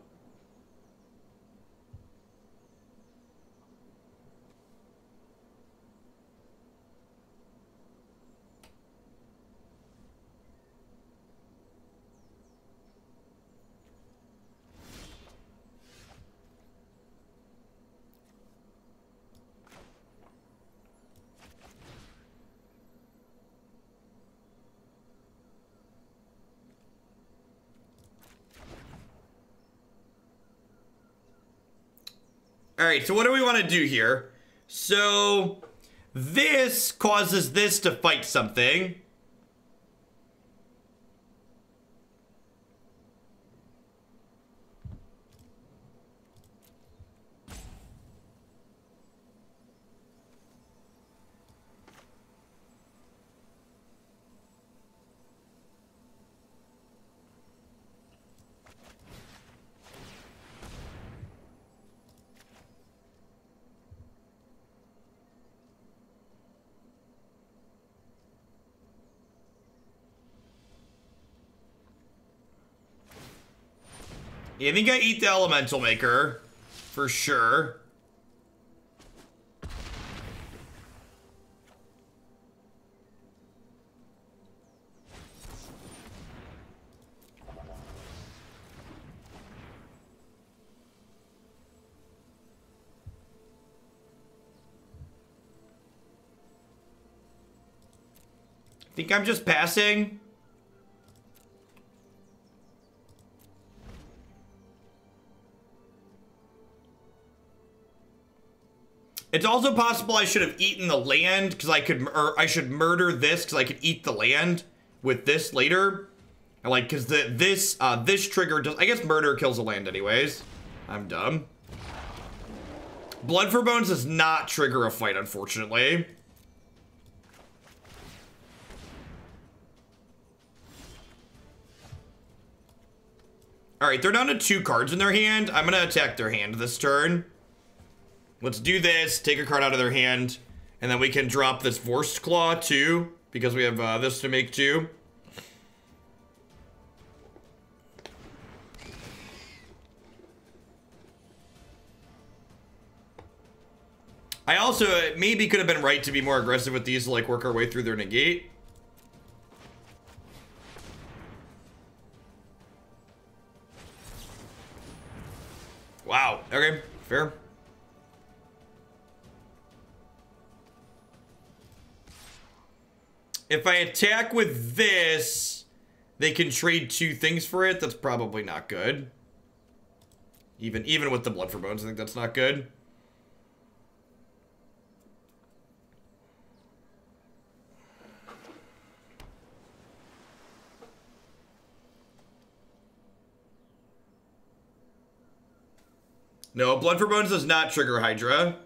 All right, so what do we want to do here? So this causes this to fight something. Yeah, I think I eat the Elemental Maker, for sure. I think I'm just passing. It's also possible I should have eaten the land because I should murder this because I could eat the land with this later. And like, because this trigger does, I guess murder kills the land anyways. I'm dumb. Blood for Bones does not trigger a fight, unfortunately. All right, they're down to 2 cards in their hand. I'm gonna attack their hand this turn. Let's do this, take a card out of their hand, and then we can drop this Vorst Claw too, because we have this to make too. I also maybe could have been right to be more aggressive with these to like work our way through their negate. Wow, okay, fair. If I attack with this, they can trade 2 things for it. That's probably not good. Even with the Blood for Bones, I think that's not good. No, Blood for Bones does not trigger Hydra.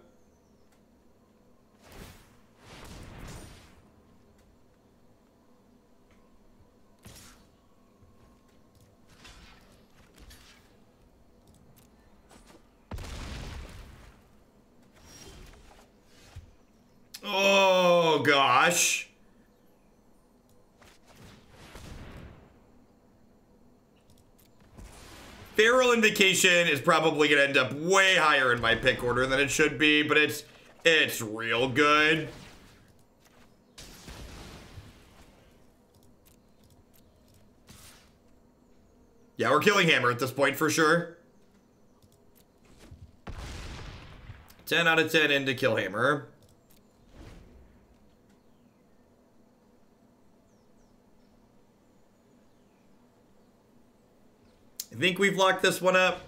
Oh, gosh. Feral Invocation is probably going to end up way higher in my pick order than it should be, but it's real good. Yeah, we're killing Hammer at this point for sure. 10 out of 10 into kill Hammer. I think we've locked this one up.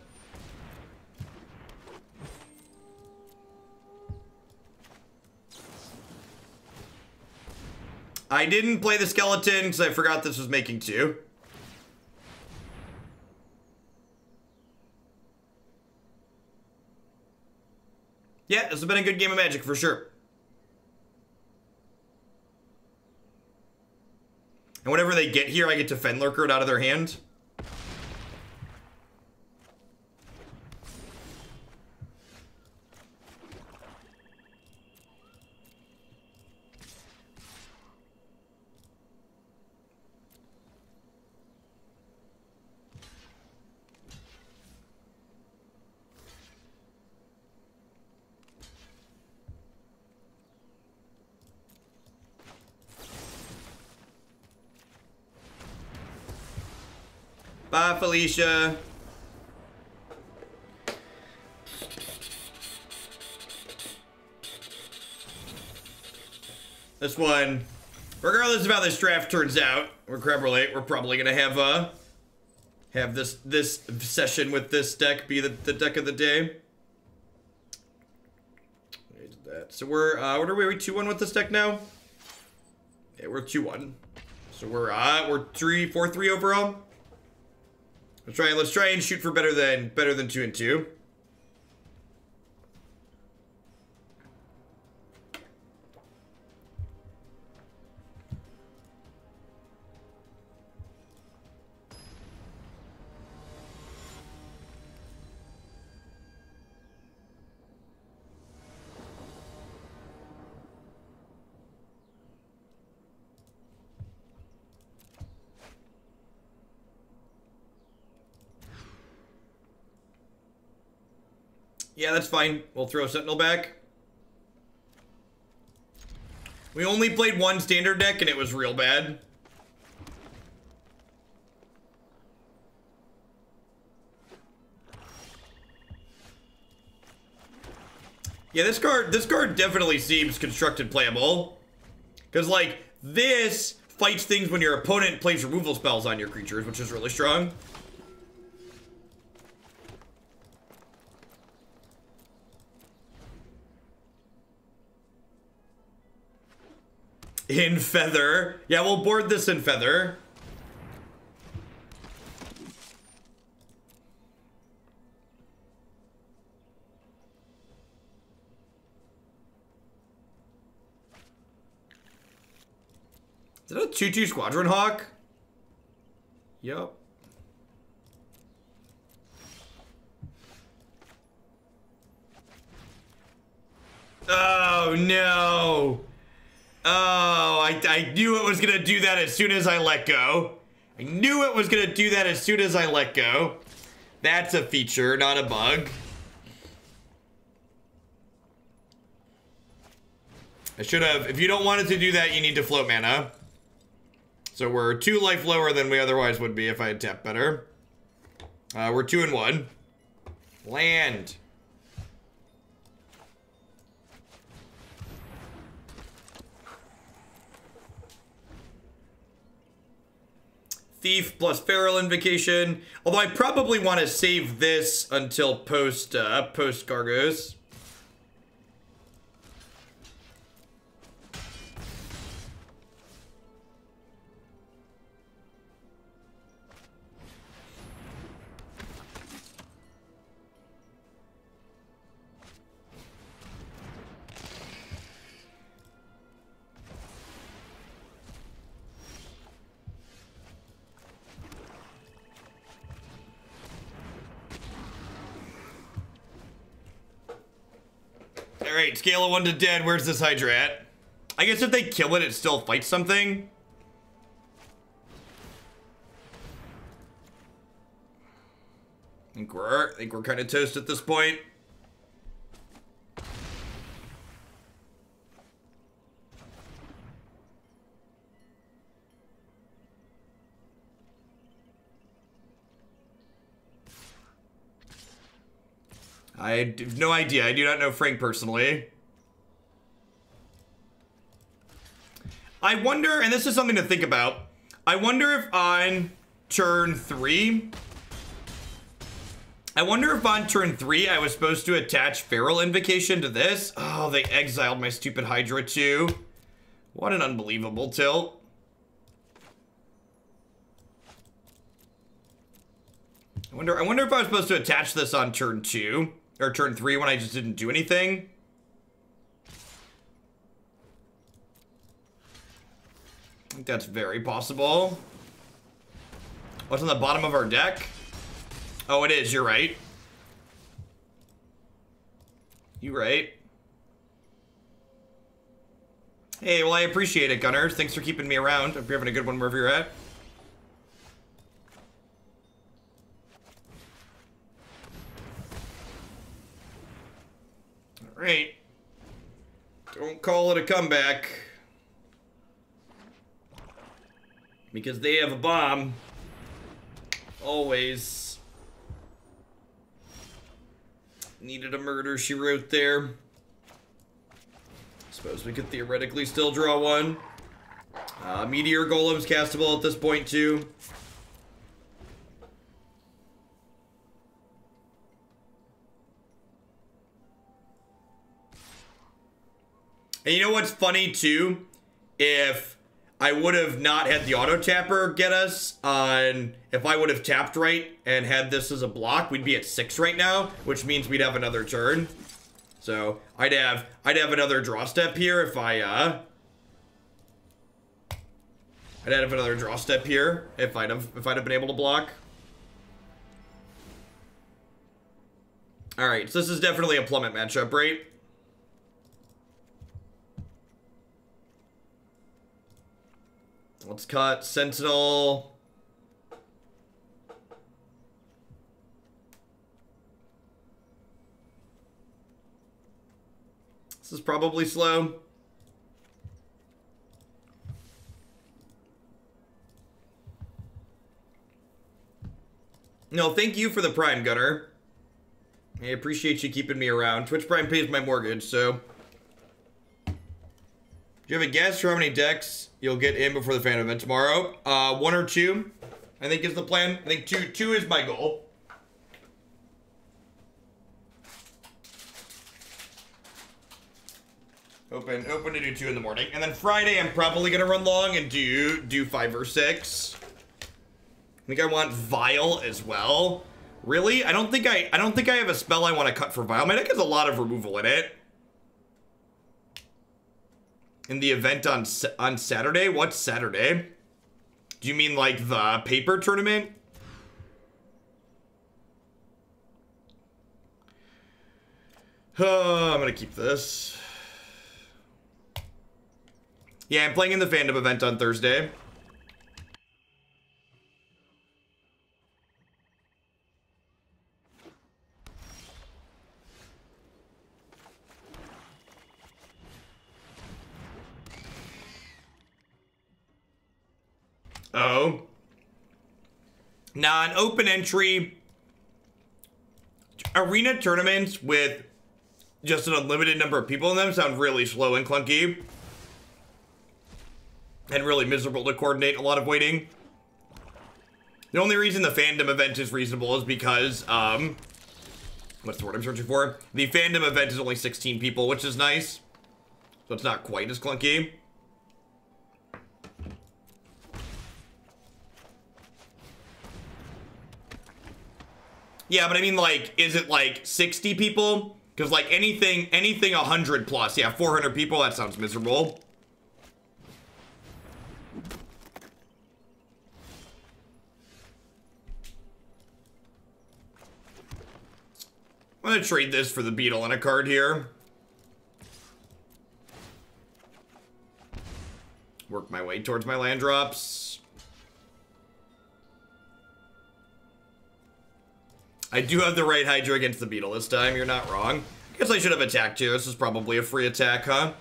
I didn't play the skeleton because I forgot this was making 2. Yeah, this has been a good game of Magic for sure. And whenever they get here, I get to Fen Lurker it out of their hand. Bye, Felicia. This one, regardless of how this draft turns out, we're probably gonna have this session with this deck be the deck of the day. that. So we're, what are we 2-1 with this deck now? Yeah, we're 2-1. So we're 4-3 overall. Let's try and shoot for better than 2-2. Yeah, that's fine. We'll throw Sentinel back. We only played one standard deck and it was real bad. Yeah, this card definitely seems constructed playable. Because, like, this fights things when your opponent plays removal spells on your creatures, which is really strong. In Feather. Yeah, we'll board this in Feather. Is that a 2-2 Squadron Hawk? Yup. Oh, no. Oh, I knew it was gonna do that as soon as I let go. I knew it was gonna do that as soon as I let go. That's a feature, not a bug. I should have. If you don't want it to do that, you need to float mana. So we're 2 life lower than we otherwise would be if I had tapped better. We're 2-1. Land. Thief plus Feral Invocation. Although I probably want to save this until post Gargos. Alright, scale of 1 to dead. Where's this Hydra at? I guess if they kill it, it still fights something. I think we're kind of toast at this point. I have no idea. I do not know Frank personally. I wonder, and this is something to think about, I wonder if on turn 3, I was supposed to attach Feral Invocation to this. Oh, they exiled my stupid Hydra too. What an unbelievable tilt. I wonder if I was supposed to attach this on turn 2 or turn 3 when I just didn't do anything. I think that's very possible. What's on the bottom of our deck? Oh, it is. You're right. You right. Hey, well, I appreciate it, Gunners. Thanks for keeping me around. Hope you're having a good one wherever you're at. All right. Don't call it a comeback. Because they have a bomb. Always. Needed a murder, she wrote there. Suppose we could theoretically still draw one. Meteor Golem's castable at this point too. And you know what's funny too? If I would have not had the auto tapper get us on, if I would have tapped right and had this as a block, we'd be at 6 right now, which means we'd have another turn. So I'd have another draw step here if I'd have another draw step here if I'd have been able to block. All right, so this is definitely a plummet matchup, right? Let's cut Sentinel. This is probably slow. No, thank you for the Prime, Gunner. I appreciate you keeping me around. Twitch Prime pays my mortgage, so... Do you have a guess for how many decks you'll get in before the fan event tomorrow? 1 or 2, I think is the plan. I think two is my goal. Open to do 2 in the morning. And then Friday, I'm probably gonna run long and do 5 or 6. I think I want Vile as well. Really? I don't think I have a spell I want to cut for Vile. My deck has a lot of removal in it. In the event on Saturday? What's Saturday? Do you mean like the paper tournament? I'm gonna keep this. Yeah, I'm playing in the fandom event on Thursday. Oh. Non-open entry arena tournaments with just an unlimited number of people in them sound really slow and clunky. And really miserable to coordinate, a lot of waiting. The only reason the fandom event is reasonable is because, what's the word I'm searching for? The fandom event is only 16 people, which is nice. So it's not quite as clunky. Yeah, but I mean, like, is it like 60 people? Because like anything 100 plus, yeah, 400 people, that sounds miserable. I'm gonna trade this for the beetle and a card here. Work my way towards my land drops. I do have the right Hydra against the beetle this time, you're not wrong. I guess I should have attacked too. This is probably a free attack, huh?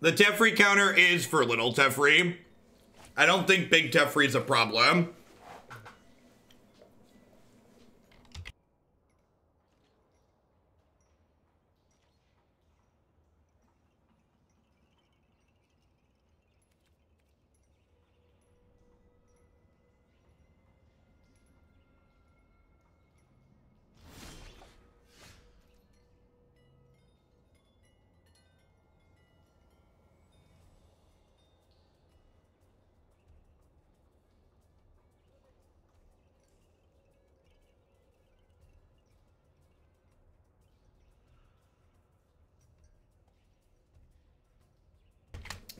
The Teferi counter is for little Teferi. I don't think big Teferi is a problem.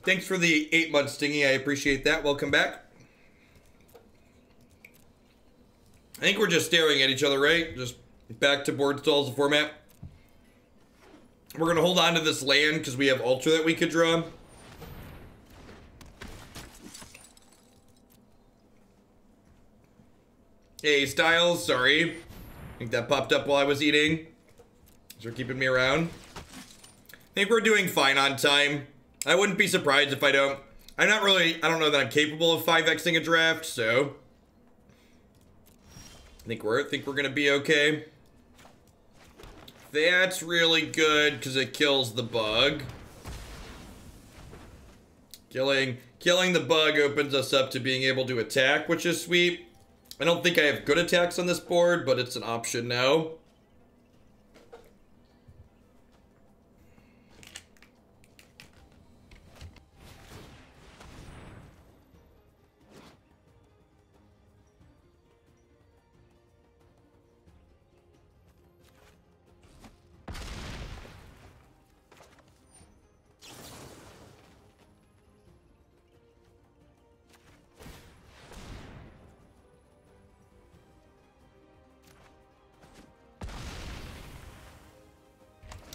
Thanks for the 8 months, Stingy. I appreciate that. Welcome back. I think we're just staring at each other, right? Just back to board stalls the format. We're going to hold on to this land because we have Ultra that we could draw. Hey, Styles, sorry. I think that popped up while I was eating. Thanks for keeping me around. I think we're doing fine on time. I wouldn't be surprised if I don't. I don't know that I'm capable of 5xing a draft, so I think we're gonna be okay. That's really good because it kills the bug. Killing the bug opens us up to being able to attack, which is sweet. I don't think I have good attacks on this board, but it's an option now.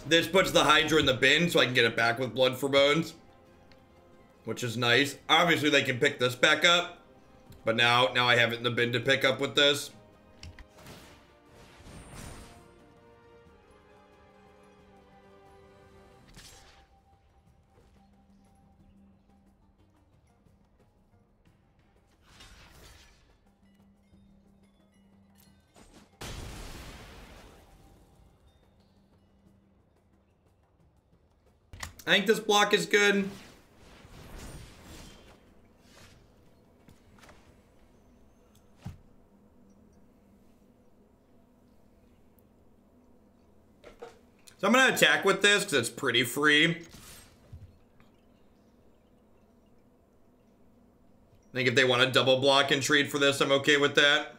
This puts the Hydra in the bin so I can get it back with Blood for Bones, which is nice. Obviously, they can pick this back up, but now I have it in the bin to pick up with this. I think this block is good. So I'm going to attack with this because it's pretty free. I think if they want to double block and trade for this, I'm okay with that.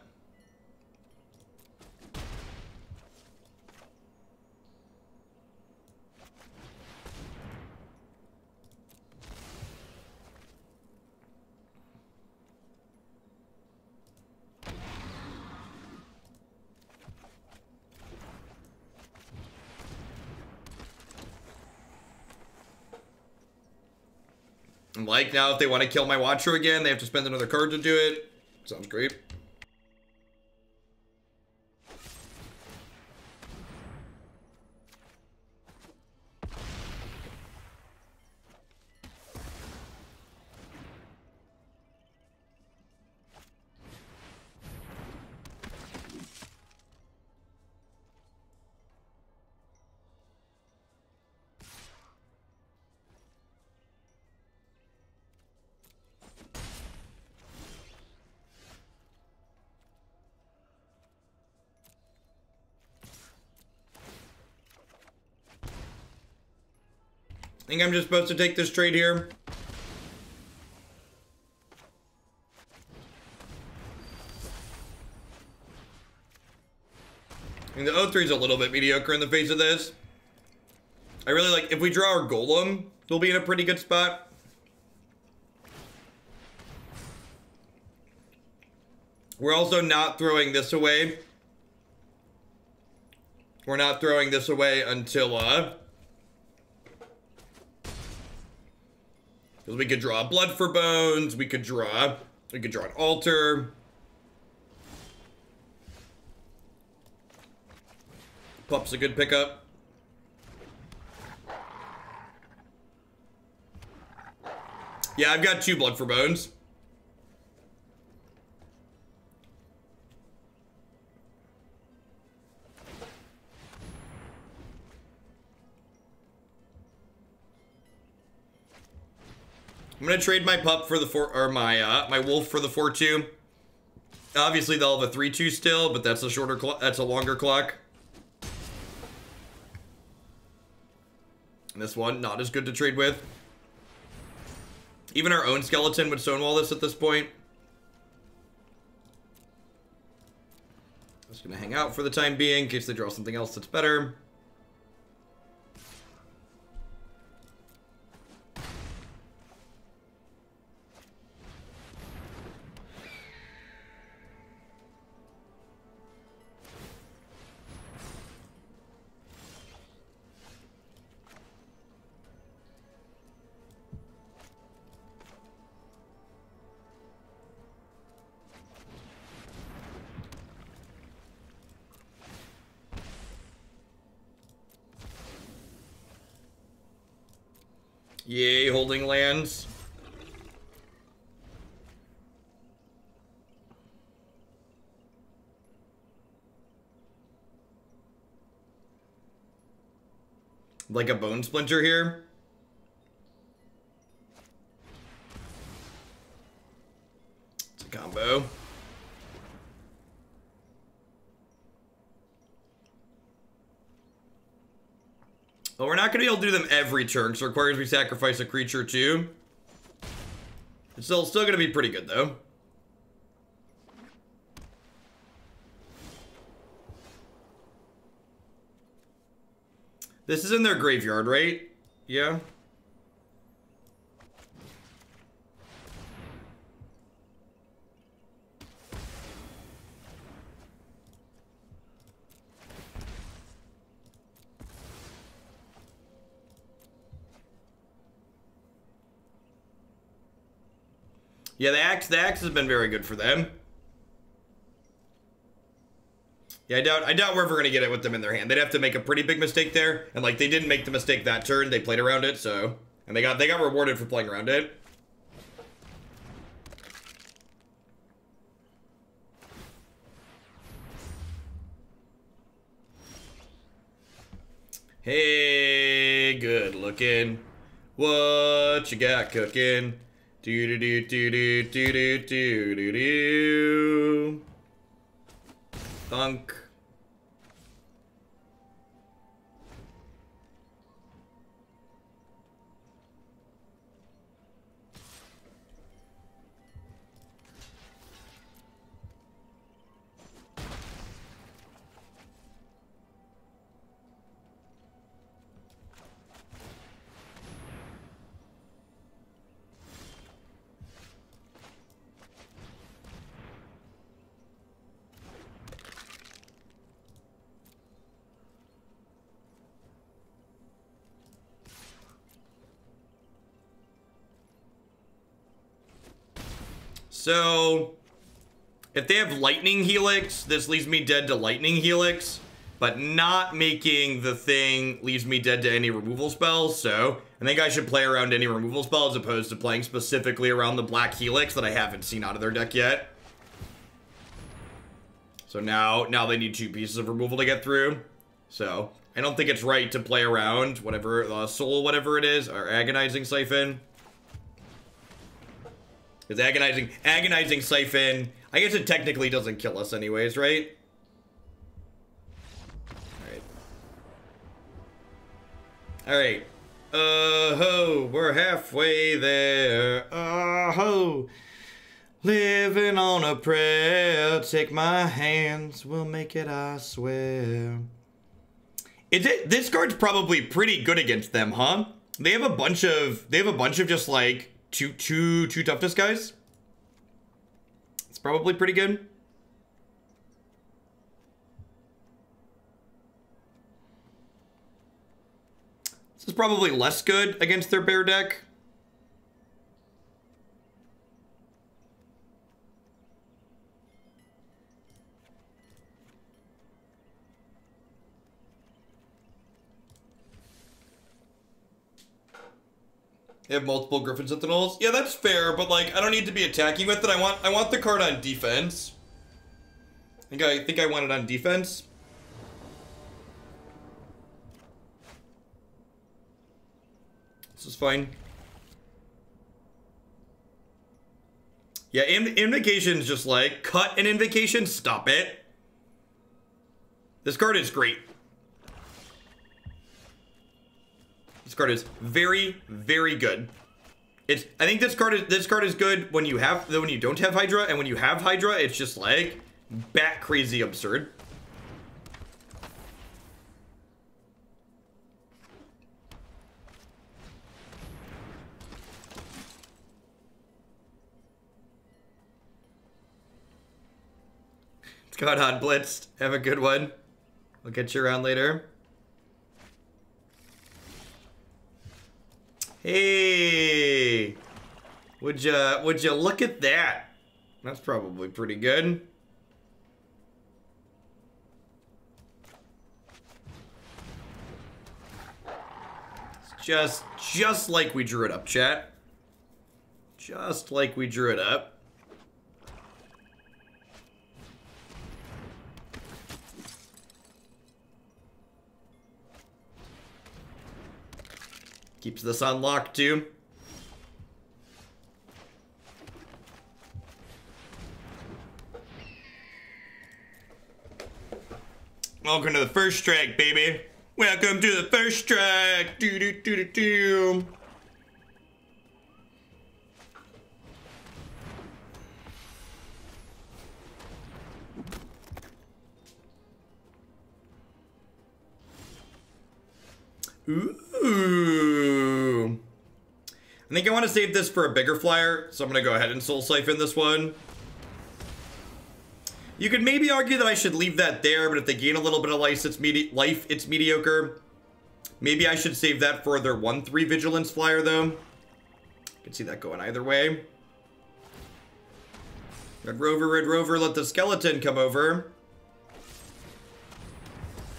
Like, now if they want to kill my Watcher again, they have to spend another card to do it. Sounds great. I think I'm just supposed to take this trade here. I mean, the O3 is a little bit mediocre in the face of this. I really like, if we draw our Golem, we'll be in a pretty good spot. We're also not throwing this away. We're not throwing this away until, because we could draw Blood for Bones, we could draw an Altar. Pup's a good pickup. Yeah, I've got 2 Blood for Bones. I'm gonna trade my pup for the my wolf for the 4/2. Obviously, they'll have a 3/2 still, but that's a shorter that's a longer clock. And this one, not as good to trade with. Even our own skeleton would stonewall this at this point. Just gonna hang out for the time being in case they draw something else that's better. Yay, holding lands. Like a bone splinter here. It's a combo. Well, we're not going to be able to do them every turn, so it requires we sacrifice a creature too. It's still going to be pretty good, though. This is in their graveyard, right? Yeah. Yeah, the axe has been very good for them. Yeah, I doubt we're ever gonna get it with them in their hand. They'd have to make a pretty big mistake there, and like they didn't make the mistake that turn. They played around it, so and they got rewarded for playing around it. Hey, good looking. What you got cooking? Do do do do do do do do do do. Thunk. So, if they have Lightning Helix, this leaves me dead to Lightning Helix, but not making the thing leaves me dead to any removal spells, so I think I should play around any removal spell as opposed to playing specifically around the Black Helix that I haven't seen out of their deck yet. So now they need 2 pieces of removal to get through, so I don't think it's right to play around whatever, Soul, whatever it is, or Agonizing Siphon. Because agonizing Siphon, I guess it technically doesn't kill us anyways, right? Alright. Ho, we're halfway there. Ho, living on a prayer. Take my hands, we'll make it, I swear. This card's probably pretty good against them, huh? They have a bunch of just like two toughness guys. It's probably pretty good. This is probably less good against their bear deck. They have multiple Griffin Sentinels. Yeah, that's fair, but like I don't need to be attacking with it. I want the card on defense. I think I want it on defense. This is fine. Yeah, Invocation's just like cut an Invocation, stop it. This card is great. This card is very, very good. I think this card is good when you don't have Hydra, and when you have Hydra, it's just like bat crazy absurd. It's got on Blitzed. Have a good one. I'll get you around later. Hey, would you look at that? That's probably pretty good. Let's Just like we drew it up, chat. Just like we drew it up. Keeps this unlocked too. Welcome to the first track, baby. Welcome to the first track. Do do do do do. Ooh. I think I want to save this for a bigger flyer, so I'm going to go ahead and Soul Siphon this one. You could maybe argue that I should leave that there, but if they gain a little bit of life, it's mediocre. Maybe I should save that for their 1/3 Vigilance flyer, though. I can see that going either way. Red Rover, let the skeleton come over.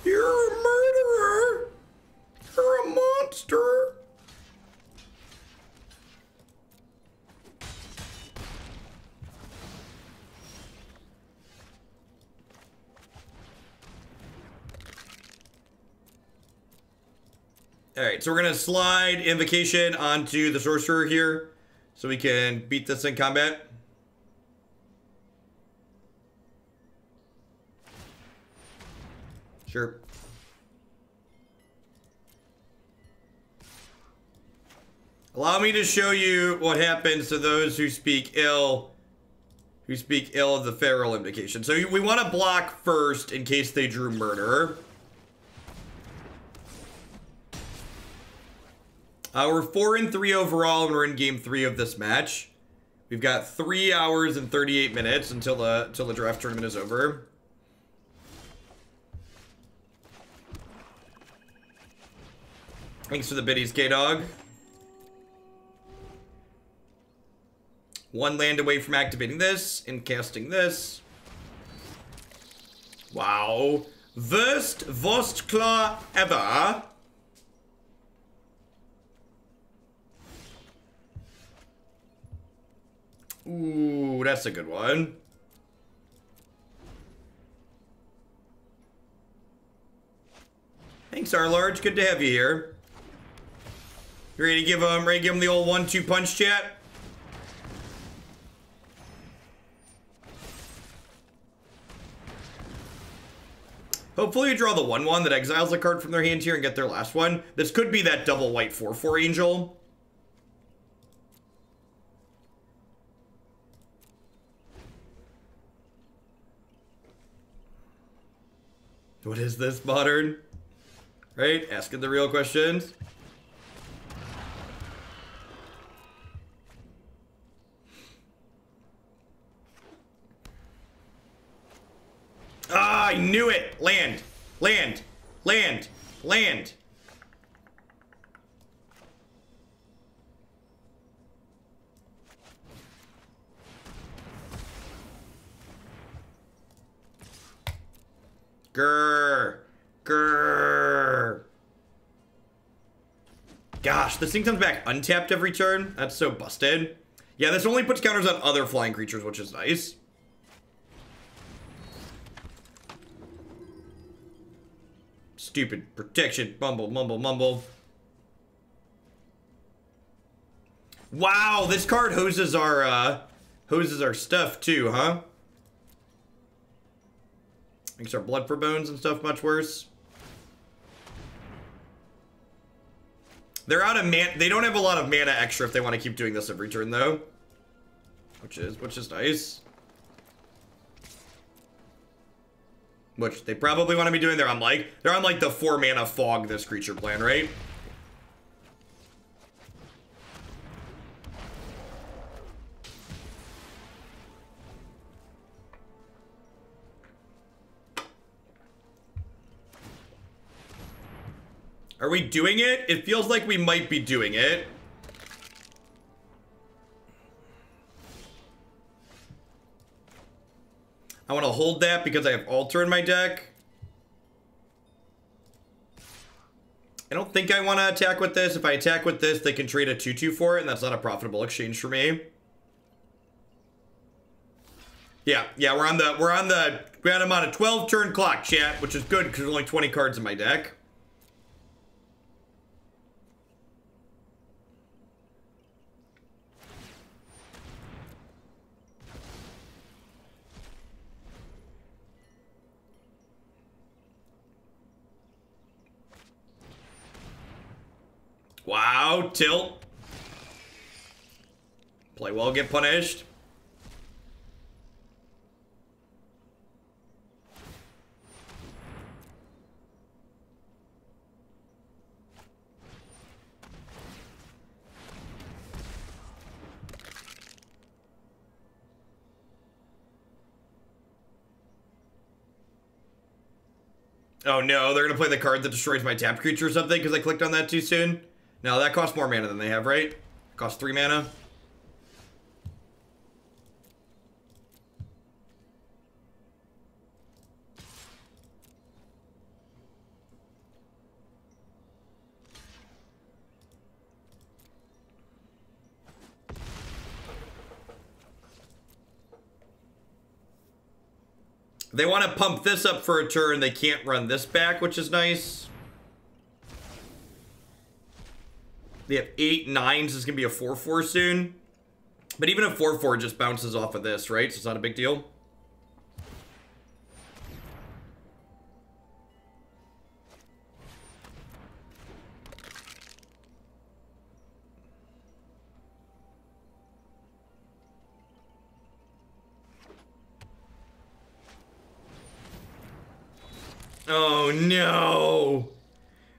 You're a murderer! You're a monster! Alright, so we're gonna slide Invocation onto the Sorcerer here, so we can beat this in combat. Sure. Allow me to show you what happens to those who speak ill of the Feral Invocation. So we want to block first in case they drew Murderer. We're 4-3 overall, and we're in game 3 of this match. We've got 3 hours and 38 minutes until the draft tournament is over. Thanks for the biddies, K-Dog. 1 land away from activating this and casting this. Wow. Worst Vostklaw ever. Ooh, that's a good one. Thanks, R-Large. Good to have you here. You ready to give him the old 1-2 punch, chat? Hopefully you draw the 1-1 that exiles a card from their hand here and get their last one. This could be that double white 4/4 angel. What is this, Modern? Right? Asking the real questions. Ah, I knew it! Land! Land! Land! Land! Grrr! Grrr! Gosh, this thing comes back untapped every turn. That's so busted. Yeah, this only puts counters on other flying creatures, which is nice. Stupid protection. Mumble, mumble, mumble. Wow, this card hoses our stuff too, huh? Makes our blood for bones and stuff much worse. They're out of mana. They don't have a lot of mana extra if they want to keep doing this every turn, though. Which is nice. Which they probably want to be doing. They're on like the 4 mana fog this creature plan, right? Are we doing it? It feels like we might be doing it. I want to hold that because I have Alter in my deck. I don't think I want to attack with this. If I attack with this, they can trade a 2/2 for it, and that's not a profitable exchange for me. Yeah, we're on a 12 turn clock, chat, which is good because there's only 20 cards in my deck. Wow, tilt. Play well, get punished. Oh no, they're gonna play the card that destroys my tapped creature or something because I clicked on that too soon. No, that costs more mana than they have, right? It costs 3 mana. They want to pump this up for a turn. They can't run this back, which is nice. They have 8 9s. This is going to be a 4/4 soon. But even a 4/4 just bounces off of this, right? So it's not a big deal. Oh no!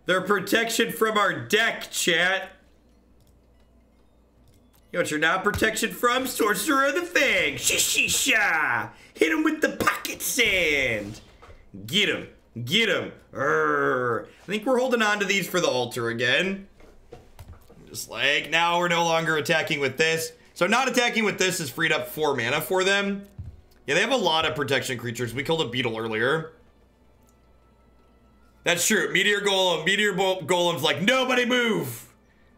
They're protection from our deck, chat. You know what you're not protection from? Sorcerer of the Fang. Shishisha. Hit him with the pocket sand. Get him. Get him. I think we're holding on to these for the altar again. Just like, now we're no longer attacking with this. So not attacking with this has freed up 4 mana for them. Yeah, they have a lot of protection creatures. We killed a beetle earlier. That's true. Meteor Golem. Meteor Golem's like, nobody move.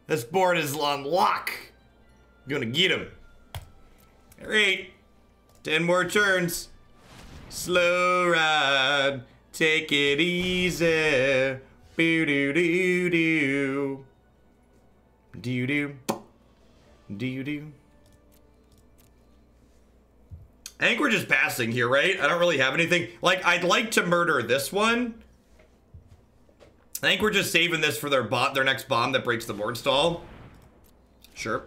This board is on lock. Gonna get him. All right. 10 more turns. Slow ride. Take it easy. Boo-doo-doo-doo. Do-do. Do-do. I think we're just passing here, right? I don't really have anything. Like, I'd like to murder this one. I think we're just saving this for their next bomb that breaks the board stall. Sure.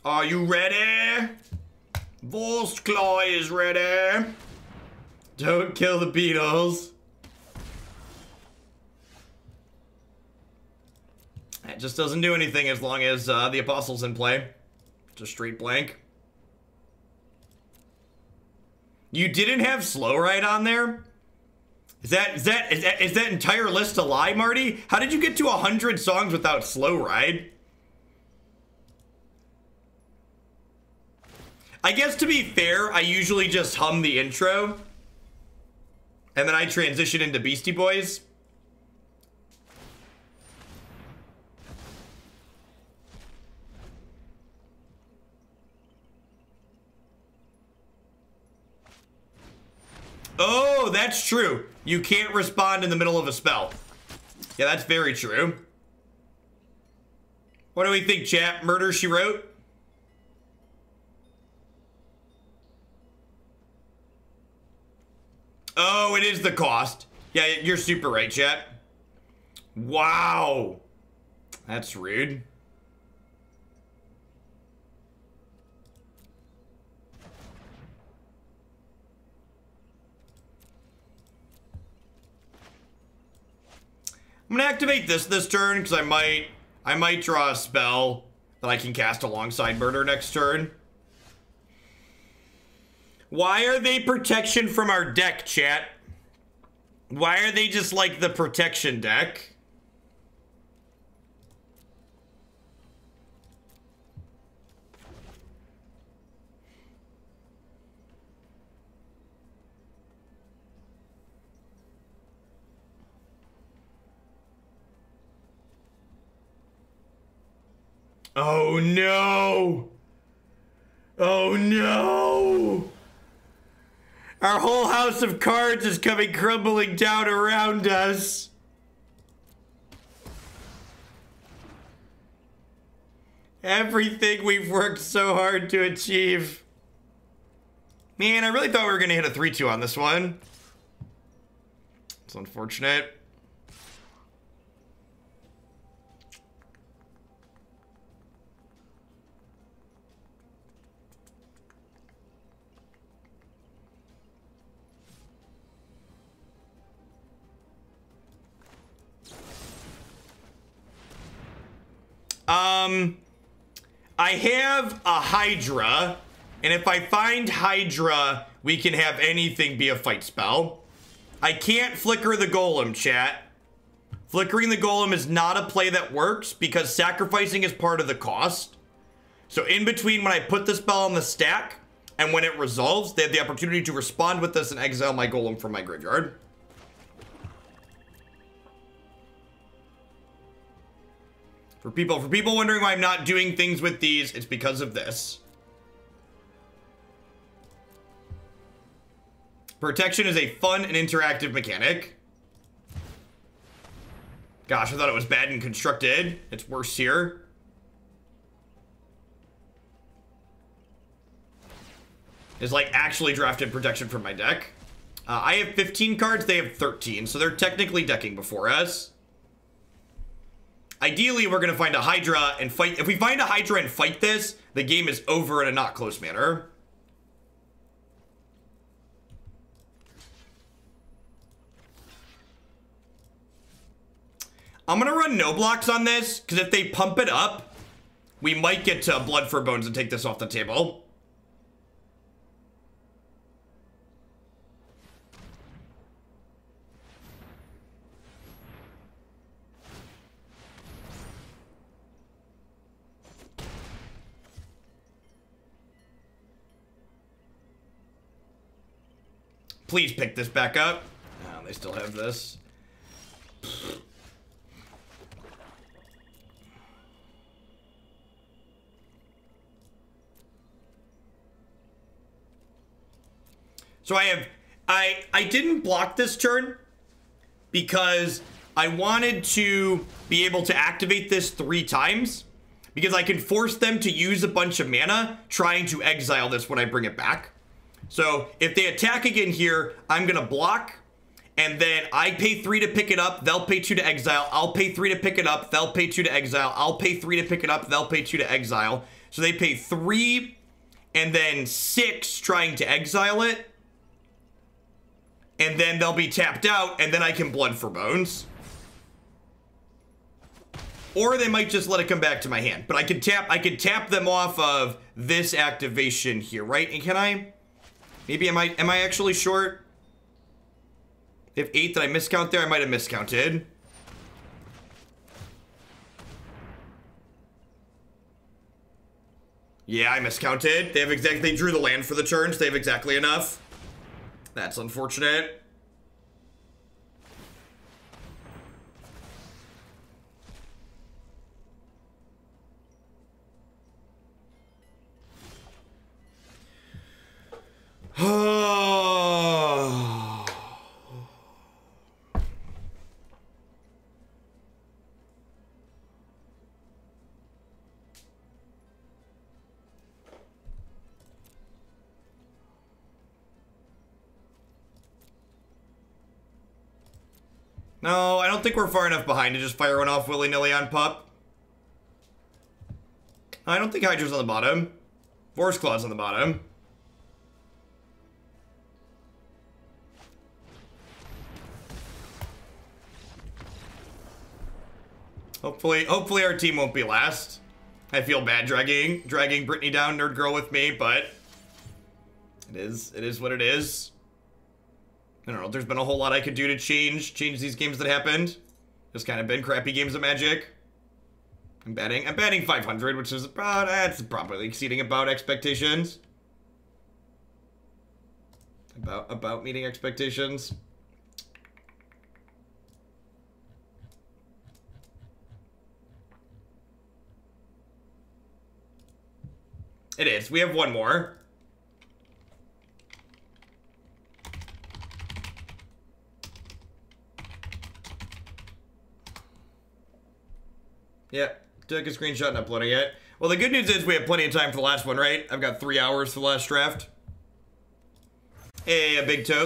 Are you ready? Volstclaw is ready. Don't kill the beetles. It just doesn't do anything as long as the Apostle's in play. Just straight blank. You didn't have Slow Ride on there? Is that entire list a lie, Marty? How did you get to 100 songs without Slow Ride? I guess to be fair, I usually just hum the intro. And then I transition into Beastie Boys. Oh, that's true. You can't respond in the middle of a spell. Yeah, that's very true. What do we think, chat? Murder, She Wrote? Oh, it is the cost. Yeah, you're super right, chat. Wow. That's rude. I'm gonna activate this turn because I might draw a spell that I can cast alongside Murder next turn. Why are they protection from our deck, chat? Why are they just like the protection deck? Oh no! Oh no! Our whole house of cards is coming crumbling down around us. Everything we've worked so hard to achieve. Man, I really thought we were gonna hit a 3-2 on this one. It's unfortunate. I have a Hydra, and if I find Hydra, we can have anything be a fight spell. I can't flicker the golem, chat. Flickering the golem is not a play that works because sacrificing is part of the cost. So in between when I put the spell on the stack and when it resolves, they have the opportunity to respond with this and exile my golem from my graveyard. For people wondering why I'm not doing things with these, it's because of this. Protection is a fun and interactive mechanic. Gosh, I thought it was bad and constructed. It's worse here. It's like actually drafted protection from my deck. I have 15 cards, they have 13, so they're technically decking before us. Ideally, we're going to find a Hydra and fight. If we find a Hydra and fight this, the game is over in a not close manner. I'm going to run no blocks on this, because if they pump it up, we might get to Blood for Bones and take this off the table. Please pick this back up. Oh, they still have this. So I didn't block this turn because I wanted to be able to activate this 3 times because I can force them to use a bunch of mana trying to exile this when I bring it back. So if they attack again here, I'm going to block, and then I pay 3 to pick it up, they'll pay 2 to exile, I'll pay 3 to pick it up, they'll pay 2 to exile, I'll pay 3 to pick it up, they'll pay 2 to exile. So they pay 3 and then 6 trying to exile it, and then they'll be tapped out, and then I can Blood for Bones. Or they might just let it come back to my hand. But I can tap them off of this activation here, right? And can I? Maybe am I actually short? If 8, did I miscount there? I might have miscounted. Yeah, I miscounted. They drew the land for the turns. They have exactly enough. That's unfortunate. No, I don't think we're far enough behind to just fire one off willy-nilly on pup. I don't think Hydra's on the bottom. Force Claw's on the bottom. Hopefully our team won't be last. I feel bad dragging Brittany down, Nerd Girl, with me, but it is what it is. I don't know, there's been a whole lot I could do to change these games that happened. Just kind of been crappy games of Magic. I'm batting 500, which is about, that's probably exceeding about expectations. About meeting expectations. It is. We have one more. Yeah, took a screenshot and uploading it. Well, the good news is we have plenty of time for the last one, right? I've got 3 hours for the last draft. Hey, a big toke.